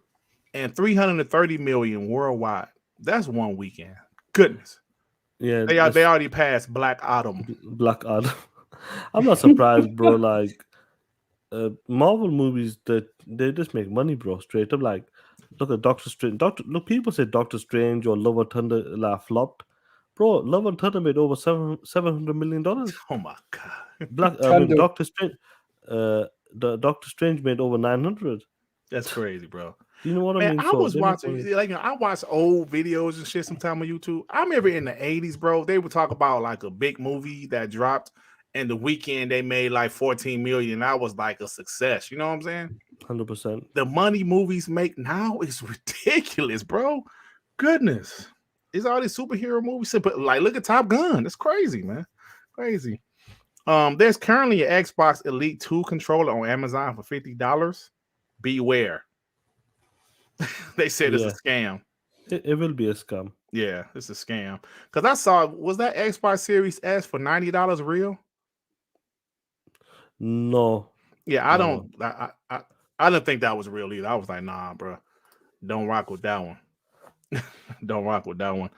and 330 million worldwide. That's one weekend. Goodness. Yeah, they already passed Black Adam. Black Adam. I'm not surprised, bro. Like Marvel movies, they just make money, bro. Straight up. Like, look at Doctor Strange. Look, people say Doctor Strange or Love and Thunder flopped. Bro, Love and Thunder made over $700 million. Oh my god! Doctor Strange. The Doctor Strange made over 900. That's crazy, bro. You know what I mean? I was watching, like, I watch old videos and shit sometime on YouTube. I remember in the 80s, bro, they would talk about like a big movie that dropped, and the weekend they made like 14 million. That was like a success. You know what I'm saying? 100%. The money movies make now is ridiculous, bro. Goodness. It's all these superhero movies. But like, look at Top Gun. It's crazy, man. Crazy. There's currently an Xbox Elite 2 controller on Amazon for $50. Beware. They said it's a scam. It will be a scam. Yeah, it's a scam. Because I saw, was that Xbox Series S for $90 real? No. Yeah, I didn't think that was real either. I was like, nah, bro. Don't rock with that one. Don't rock with that one.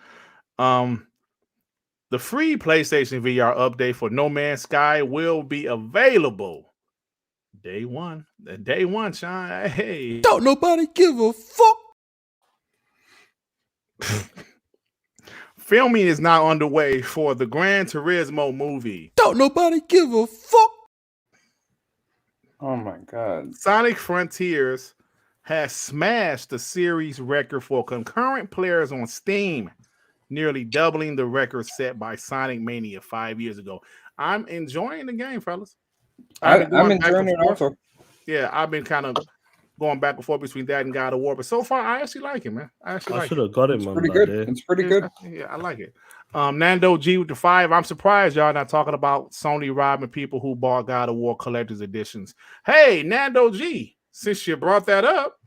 The free PlayStation VR update for No Man's Sky will be available Day one, Sean. Hey, Don't nobody give a fuck. Filming is now underway for the Gran Turismo movie. Don't nobody give a fuck. Oh my god. Sonic Frontiers has smashed the series record for concurrent players on Steam, nearly doubling the record set by Sonic Mania 5 years ago. I'm enjoying the game, fellas. I'm enjoying it also. Yeah, I've been kind of going back and forth between that and God of War, but so far I actually like it, man. I should have got it, man. Pretty good. It's pretty good. Yeah, I like it. Nando G with the 5. I'm surprised y'all not talking about Sony robbing people who bought God of War collector's editions. Hey, Nando G, since you brought that up,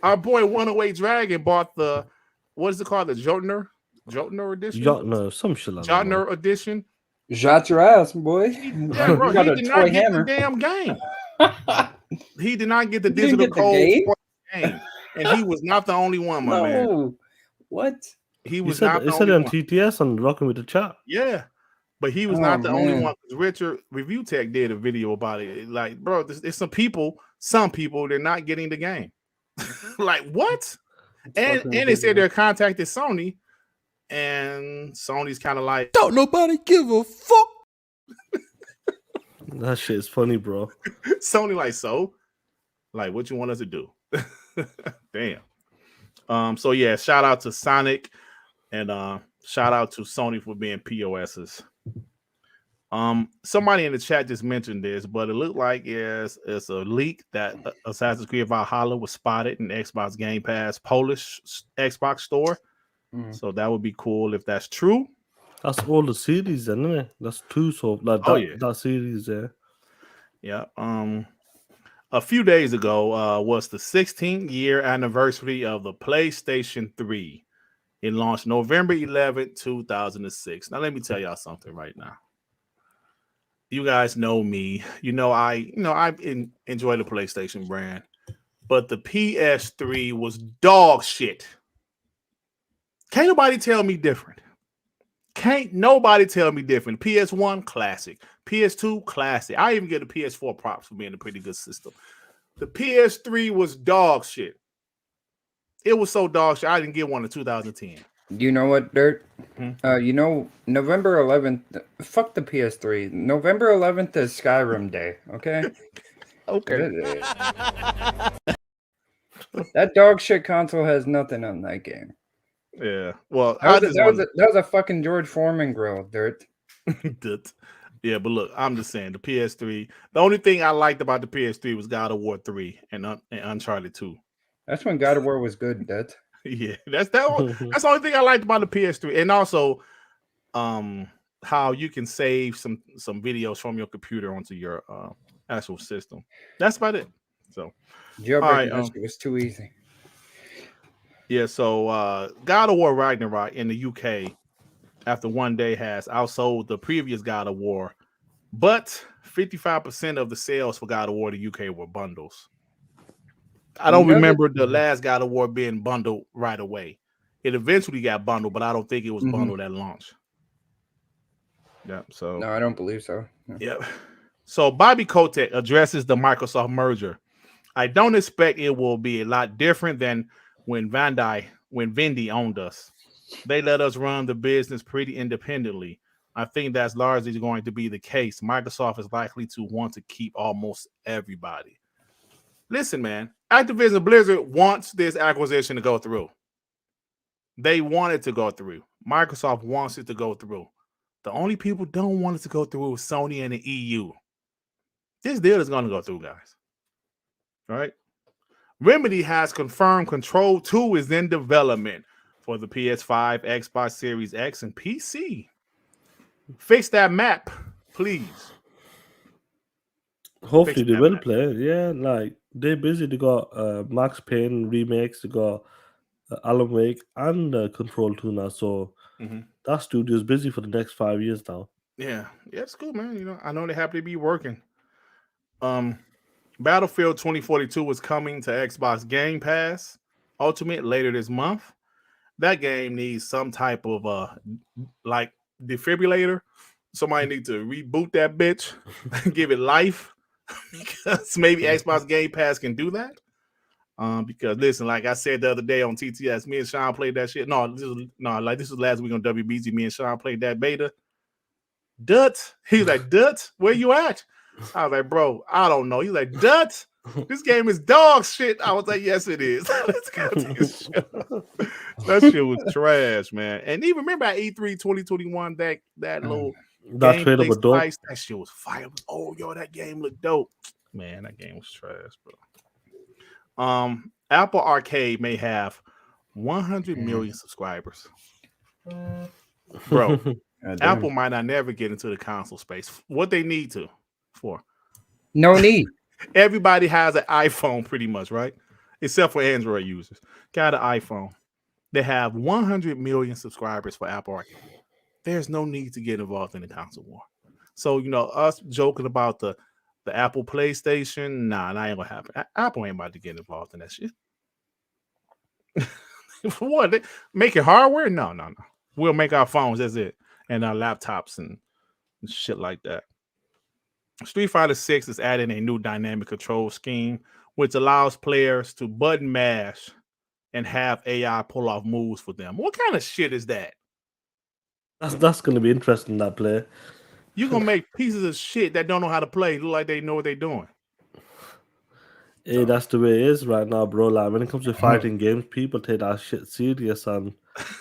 our boy 108 Dragon bought the, what is it called? The Jotner edition? Jotner, some shit like that. Jotner edition. Shot your ass, boy. Yeah, bro, got he a did toy not get hammer. the damn game. He did not get the didn't digital get the code game? for the game. And he was not the only one, my man. What? He was not the He said only it on one. TTS and rocking with the chat. Yeah, but he was not the only one. Richard Review Tech did a video about it. Like, bro, there's some people, they're not getting the game. Like, what? And they said they contacted Sony, and Sony's kind of like, Don't nobody give a fuck. That shit is funny, bro. Sony like, so? Like, what you want us to do? Damn. So yeah, shout out to Sonic and shout out to Sony for being POSs. Somebody in the chat just mentioned this, but it looked like it's a leak that Assassin's Creed Valhalla was spotted in Xbox Gamepass Polish Xbox store. So that would be cool if that's true. That's all the series, isn't it? That's two, so like that series there. Yeah. A few days ago was the 16th year anniversary of the PlayStation 3. It launched November 11th, 2006. Now let me tell y'all something right now. You guys know me. I enjoy the PlayStation brand, but the PS3 was dog shit. Can't nobody tell me different. PS1 classic, PS2 classic. I even get a PS4 props for being a pretty good system. The PS3 was dog shit. It was so dog shit. I didn't get one in 2010. You know what, Dirt? November 11th. Fuck the PS3. November 11th is Skyrim Day. Okay. Okay. That dog shit console has nothing on that game. Yeah. Well, that was a fucking George Foreman grill, Dirt. Yeah, but look, I'm just saying the PS3. The only thing I liked about the PS3 was God of War 3 and Uncharted 2. That's when God of War was good, Dirt. Yeah, that's the only thing I liked about the PS3, and also, how you can save some videos from your computer onto your actual system. That's about it. So, jailbreaking it was too easy. Yeah, so God of War Ragnarok in the UK after one day has outsold the previous God of War, but 55% of the sales for God of War in the UK were bundles. I don't remember the last God of War being bundled right away. It eventually got bundled, but I don't think it was bundled at launch. Yeah, so no, I don't believe so. No. Yeah. So Bobby Kotick addresses the Microsoft merger. I don't expect it will be a lot different than when Vivendi owned us. They let us run the business pretty independently. I think that's largely going to be the case. Microsoft is likely to want to keep almost everybody. Listen, man, Activision Blizzard wants this acquisition to go through. They want it to go through. Microsoft wants it to go through. The only people don't want it to go through is Sony and the EU. This deal is going to go through, guys. All right? Remedy has confirmed Control 2 is in development for the PS5, Xbox Series X, and PC. Fix that map, please. Hopefully they will play it. Yeah, like they're busy. They got Max Payne remakes. They got Alan Wake and Control 2 now. So that studio is busy for the next 5 years now. Yeah, it's cool, man. I know they're happy to be working. Battlefield 2042 is coming to Xbox Game Pass Ultimate later this month. That game needs some type of defibrillator. Somebody needs to reboot that bitch, give it life, because maybe Xbox Game Pass can do that. Because listen, like I said the other day on TTS, me and Sean played that shit. This was last week on WBG. Me and Sean played that beta. Dut, he was like, Dut, where you at? I was like, bro, I don't know. He's like, Dut, this game is dog shit. I was like, yes, it is. Let's go take a show. That shit was trash, man. And even remember at E3 2021, that little gameplay spice, that shit was fire. Oh, yo, that game looked dope. Man, that game was trash, bro. Apple Arcade may have 100 million subscribers. Bro, Apple might not never get into the console space. What they need to for? No need. Everybody has an iPhone pretty much, right? Except for Android users. Got an iPhone. They have 100 million subscribers for Apple Arcade. There's no need to get involved in the console war. So, us joking about the Apple PlayStation, that ain't gonna happen. Apple ain't about to get involved in that shit. For what? Make it hardware? No. We'll make our phones, that's it. And our laptops and shit like that. Street Fighter 6 is adding a new dynamic control scheme, which allows players to button mash and have AI pull off moves for them. What kind of shit is that? That's going to be interesting, that player. You're going to make pieces of shit that don't know how to play look like they know what they're doing. Hey, that's the way it is right now, bro. Like, when it comes to fighting games, people take that shit serious. And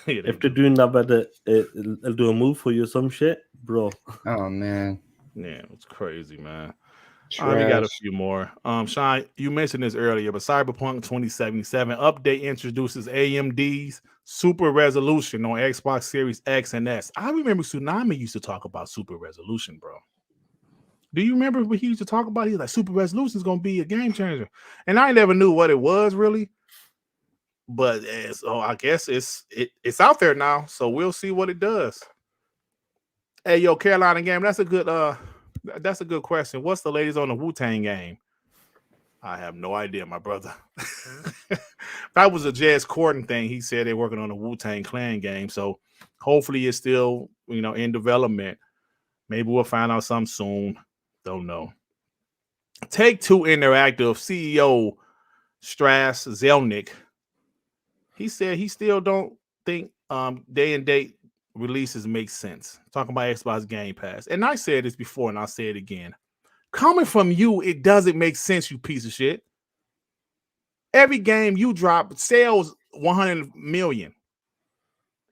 if they're doing that better, it'll do a move for you or some shit, bro. Oh, man. Yeah, it's crazy, man. We got a few more. Sean, you mentioned this earlier, but Cyberpunk 2077 update introduces AMD's super resolution on Xbox Series X and S. I remember Tsunami used to talk about super resolution, bro. Do you remember what he used to talk about? He was like, super resolution is going to be a game changer. And I never knew what it was really. But so I guess it's out there now. So we'll see what it does. Hey, yo, Carolina game. That's a good question. What's the latest on the Wu-Tang game? I have no idea, my brother. That was a Jazz Corden thing. He said they're working on a Wu-Tang Clan game. So hopefully it's still, in development. Maybe we'll find out something soon. Don't know. Take-Two Interactive CEO Strass Zelnick. He said he still don't think day and date releases make sense. Talking about Xbox Game Pass. And I said this before and I'll say it again. Coming from you, it doesn't make sense, you piece of shit. Every game you drop sells 100 million.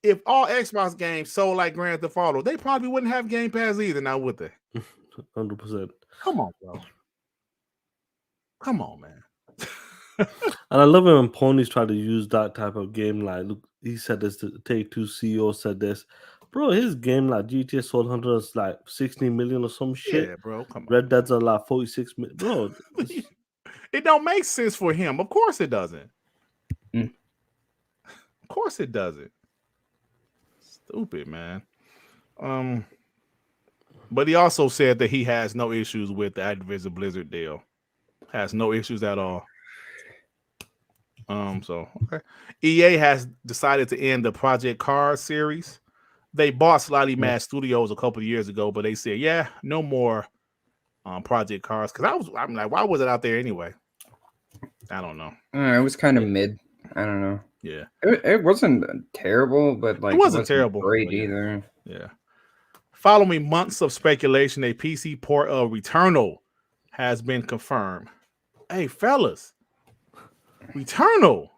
If all Xbox games sold like Grand Theft Auto, they probably wouldn't have Game Pass either, now would they? 100%. Come on, bro. Come on, man. And I love it when ponies try to use that type of game. Like, look, he said this, the Take-Two CEO said this. Bro, his game, like GTA Soul Hunter is like 16 million or some shit. Yeah, bro, come on. Red Dead's are like 46 million. Bro, it don't make sense for him. Of course it doesn't. Of course it doesn't. Stupid, man. But he also said that he has no issues with the Activision Blizzard deal. Has no issues at all. So okay. EA has decided to end the Project Cars series. They bought Slightly Mad Studios a couple of years ago, but they said, yeah, no more Project Cars. Because I'm like, why was it out there anyway? I don't know. It was kind of mid. I don't know. Yeah. It wasn't terrible, but like it wasn't terrible. Great either. Yeah. Following months of speculation, a PC port of Returnal has been confirmed. Hey, fellas. Returnal.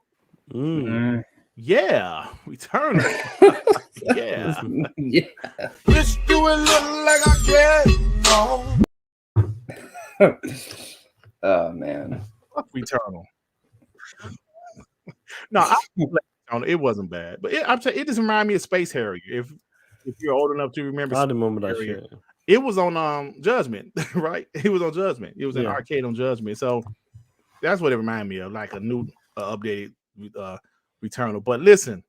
Yeah. Returnal. Yeah. Bitch, you a little like I care. Oh, man. Fuck Returnal. No, it wasn't bad. But it just reminded me of Space Harrier. If you're old enough to remember. I remember that shit. It was on Judgment, right? It was on Judgment. It was an arcade on Judgment. So that's what it reminded me of, like a new updated Returnal. But listen,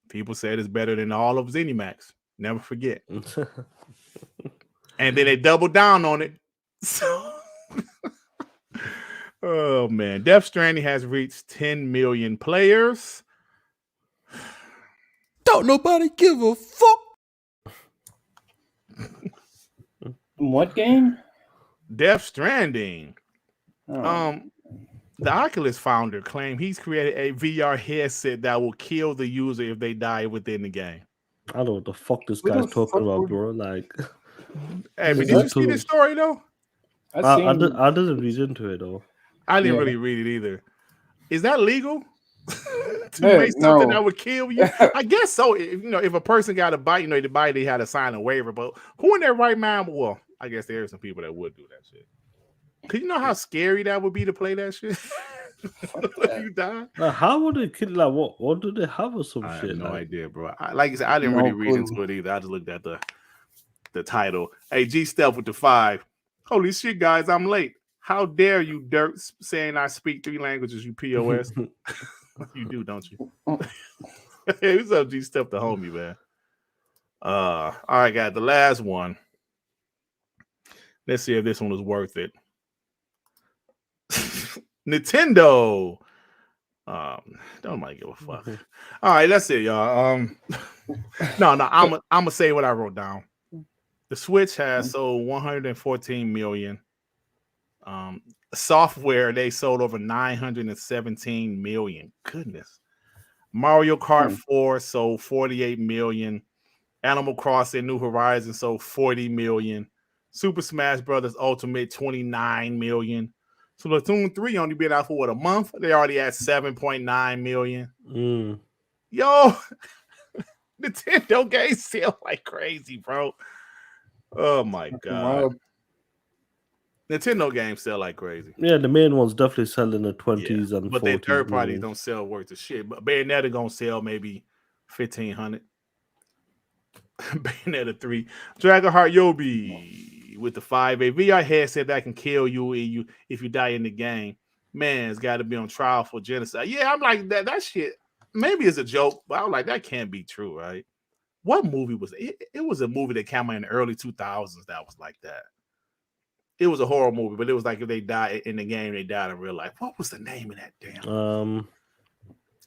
people said it's better than all of ZeniMax. Never forget. And then they doubled down on it. So oh man, Death Stranding has reached 10 million players. Don't nobody give a fuck. What game? Death Stranding. Oh. The Oculus founder claimed he's created a VR headset that will kill the user if they die within the game. I don't know what the fuck this What guy's the talking fuck about, would- bro. Like, Hey, but Is did you that see this story though? I seen. I didn't read into it though. I didn't Yeah. really read it either. Is that legal? To Hey, make something no. that would kill you? I guess so. If a person got a bite, the bite, they had to sign a waiver. But who in their right mind? Well, I guess there are some people that would do that shit. Cause you know how scary that would be to play that shit. that. You die. How would they kill? Like, what do they have or some I shit? have no like? idea, bro. Like I said, I didn't No really read clue. into it either. I just looked at the title. Hey, G Steph with the 5. Holy shit, guys, I'm late. How dare you, Durt, saying I speak 3 languages, you POS? You do, don't you? Hey, what's up, G Steph, the homie, man? All right, guys, the last one. Let's see if this one was worth it. Nintendo. Don't mind give a fuck. All right, that's it, y'all. No, I'm gonna say what I wrote down. The Switch has sold 114 million. Software, they sold over 917 million. Goodness. Mario Kart 4 sold 48 million. Animal Crossing New Horizons sold 40 million. Super Smash Brothers Ultimate 29 million. So Splatoon 3 only been out for what, a month? They already at 7.9 million. Yo, Nintendo games sell like crazy, bro. Oh my god. Wild. Nintendo games sell like crazy. Yeah, the main ones definitely sell in the 20s and 40s. But their third parties millions. don't sell worth of shit. But Bayonetta gonna sell maybe 1,500. Bayonetta 3. Dragonheart Yobi with the 5. A VR headset that can kill you if you die in the game. Man, it's got to be on trial for genocide. Yeah, I'm like that shit. Maybe it's a joke, but I was like, that can't be true, right? What movie was it? It was a movie that came out in the early 2000s that was like that. It was a horror movie, but it was like if they died in the game, they died in real life. What was the name of that damn?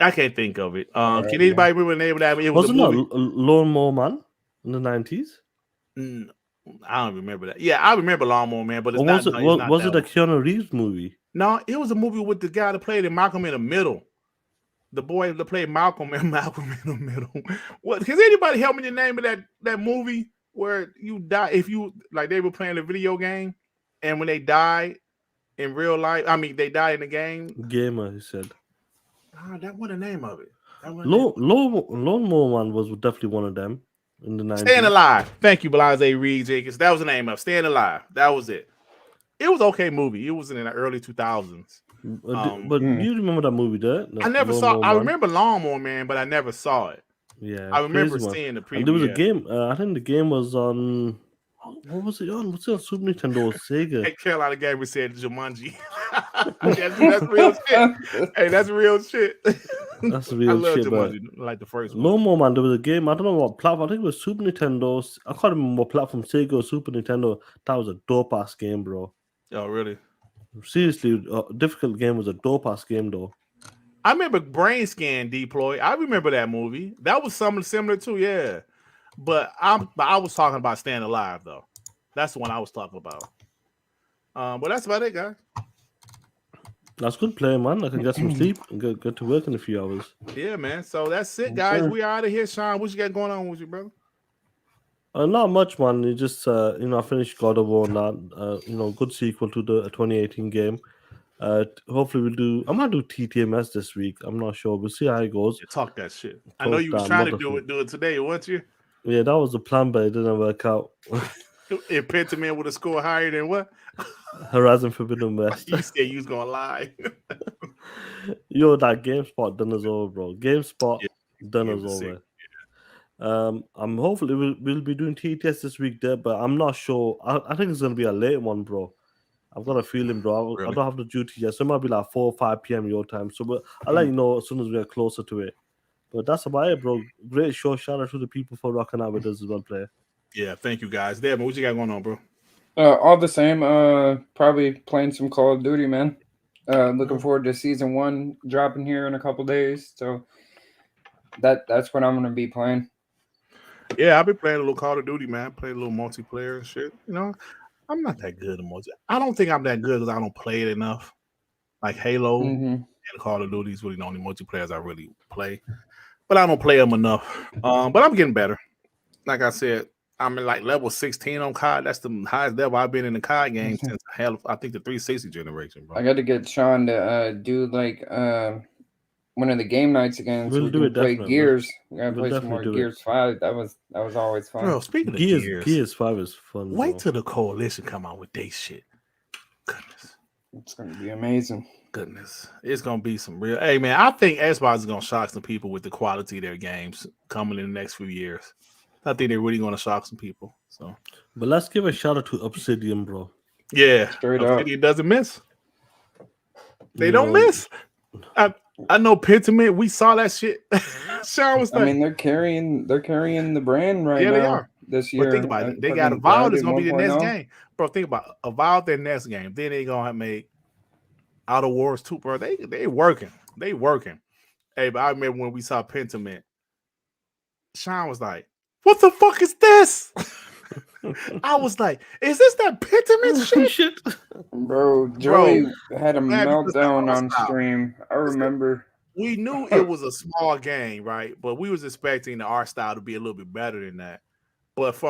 I can't think of it. Can anybody remember the name of that? It was Wasn't a it movie. Lawnmower Man in the 90s? I don't remember that. Yeah, I remember Lawnmower Man, but it's Or not. Was it a Keanu Reeves movie? No, it was a movie with the guy that played in Malcolm in the Middle. The boy that played Malcolm in the Middle. What? Can anybody help me the name of that movie where you die if you like they were playing a video game and when they died in real life? I mean, they died in the game. Gamer, he said. That was the name of it. Lawnmower Man was definitely one of them in the 90s. Staying Alive. Thank you, Blase Reed Jenkins. That was the name of Staying Alive. That was it. It was an okay movie. It was in the early 2000s. But do you remember that movie there? I never saw. I remember Lawnmower Man, but I never saw it. Yeah, I remember crazy, man. seeing the preview. And there was a game. I think the game was on. What was it on? What's it on Super Nintendo or Sega? Hey, Carolina Gamer said Jumanji. that's real shit. Hey, that's real shit. That's real I love shit, Jumanji, like the first one. Lawnmower Man, there was a game. I don't know what platform. I think it was Super Nintendo. I can't remember what platform. Sega or Super Nintendo. That was a dope ass game, bro. Oh, really? Seriously, difficult game. Was a dope ass game though. I remember Brain Scan Deploy. I remember that movie. That was something similar too, yeah. But I was talking about Staying Alive though. That's the one I was talking about. But that's about it, guys. That's good play, man. I can get some sleep and get to work in a few hours. Yeah, man. So that's it, guys. Sure. We out of here. Sean, what you got going on with you, brother? Not much, man. You just I finished God of War and that. Good sequel to the 2018 game. Hopefully we'll do. I might do TTMS this week. I'm not sure. We'll see how it goes. You talk that shit. I know you was trying to do it today, weren't you? Yeah, that was the plan, but it didn't work out. If Pentiment would have scored higher than what? Horizon Forbidden West. You said you was gonna lie. Yo, that GameSpot done us over, bro. GameSpot done us over. sick. I'm hopefully we'll be doing TTS this week there, but I'm not sure. I think it's gonna be a late one, bro. I've got a feeling, bro. I don't have the duty yet, so it might be like 4 or 5 p.m. your time. So, but I'll let you know as soon as we get closer to it. But that's about it, bro. Great show. Shout out to the people for rocking out with us as well, player. Yeah, thank you guys. Devin, what you got going on, bro? All the same. Probably playing some Call of Duty, man. Looking forward to season 1 dropping here in a couple days. So that's what I'm gonna be playing. Yeah, I've been playing a little Call of Duty, man. Playing a little multiplayer and shit. I'm not that good at multiplayer. I don't think I'm that good because I don't play it enough. Like Halo and Call of Duty is really the only multiplayers I really play. But I don't play them enough. But I'm getting better. Like I said, I'm in like level 16 on COD. That's the highest level I've been in the COD game since I think the 360 generation, bro. I got to get Sean to do like one of the game nights again. We'll so we do can it play definitely. Gears. We gotta We'll play some more definitely do Gears 5. That was always fun. Bro, speaking of Gears, Gears 5 is fun. wait bro. till the coalition come out with they shit. Goodness. It's gonna be amazing. Goodness. It's gonna be some real. Hey man, I think Xbox is gonna shock some people with the quality of their games coming in the next few years. I think they're really gonna shock some people. So But let's give a shout out to Obsidian, bro. yeah, Straight up. Obsidian doesn't miss. They You don't know, miss. I know Pentiment. We saw that shit. Sean was like, I mean, they're carrying the brand right yeah, now. they are. This year. But think about it. They got Avowed is gonna be the next game, bro. Think about it. Avowed their next game. Then they gonna have made Outer Wars 2, bro. They working. They working. Hey, but I remember when we saw Pentiment, Sean was like, "What the fuck is this?" I was like, "Is this that Pentiment shit?" Bro, Joey had a man, because meltdown the on style. stream. I remember. We knew it was a small game, right? But we was expecting the art style to be a little bit better than that. But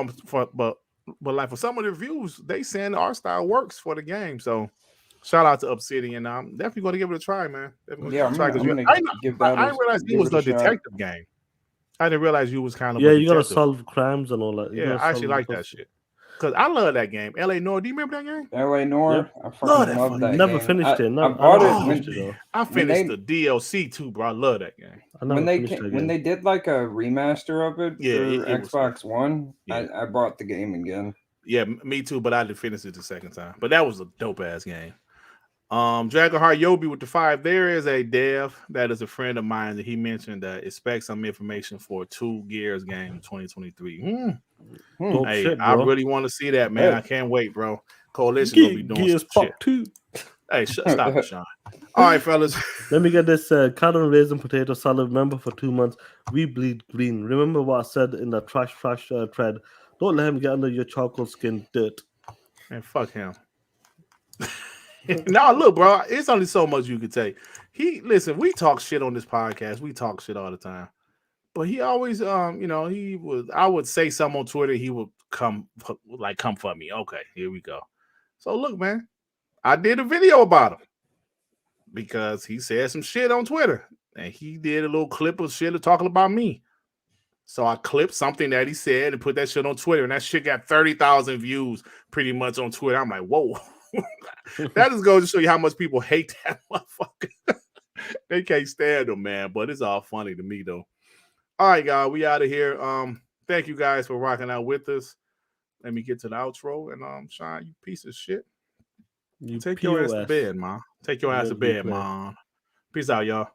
but like for some of the reviews, they saying the art style works for the game. So shout out to Obsidian. I'm definitely going to give it a try, man. Yeah, I'm gonna give that. I didn't realize it was the detective game. I didn't realize you was kind of you gotta solve crimes and all that. Yeah, I actually like that shit. Because I love that game. LA Noire, do you remember that game? LA Noire, Yep. I fucking love that. Never game. finished it. I bought it though. I finished the DLC too, bro. I love that game. When they did like a remaster of it for it Xbox One. Yeah. I bought the game again. Yeah, me too, but I didn't finish it the second time. But that was a dope ass game. Dragonheart Yobi with the 5. There is a dev that is a friend of mine that he mentioned that expects some information for a 2 Gears game in 2023. Hey, shit, I really want to see that, man. Hey. I can't wait, bro. Coalition gonna be doing Gears some shit. 2. Hey, stop it, Sean. All right, fellas. Let me get this cotton raisin potato salad. Remember, for 2 months, we bleed green. Remember what I said in the trash thread. Don't let him get under your charcoal skin dirt. Man, fuck him. Now look, bro, it's only so much you can take. Listen, we talk shit on this podcast. We talk shit all the time. But he always I would say something on Twitter, he would come for me. Okay, here we go. So look, man, I did a video about him because he said some shit on Twitter and he did a little clip of shit talking about me. So I clipped something that he said and put that shit on Twitter, and that shit got 30,000 views pretty much on Twitter. I'm like, whoa. That just goes to show you how much people hate that motherfucker. They can't stand him, man. But it's all funny to me, though. All right, guys, we out of here. Thank you guys for rocking out with us. Let me get to the outro. And Sean, you piece of shit. You take your ass to bed, man. Take your ass to bed, man. Peace out, y'all.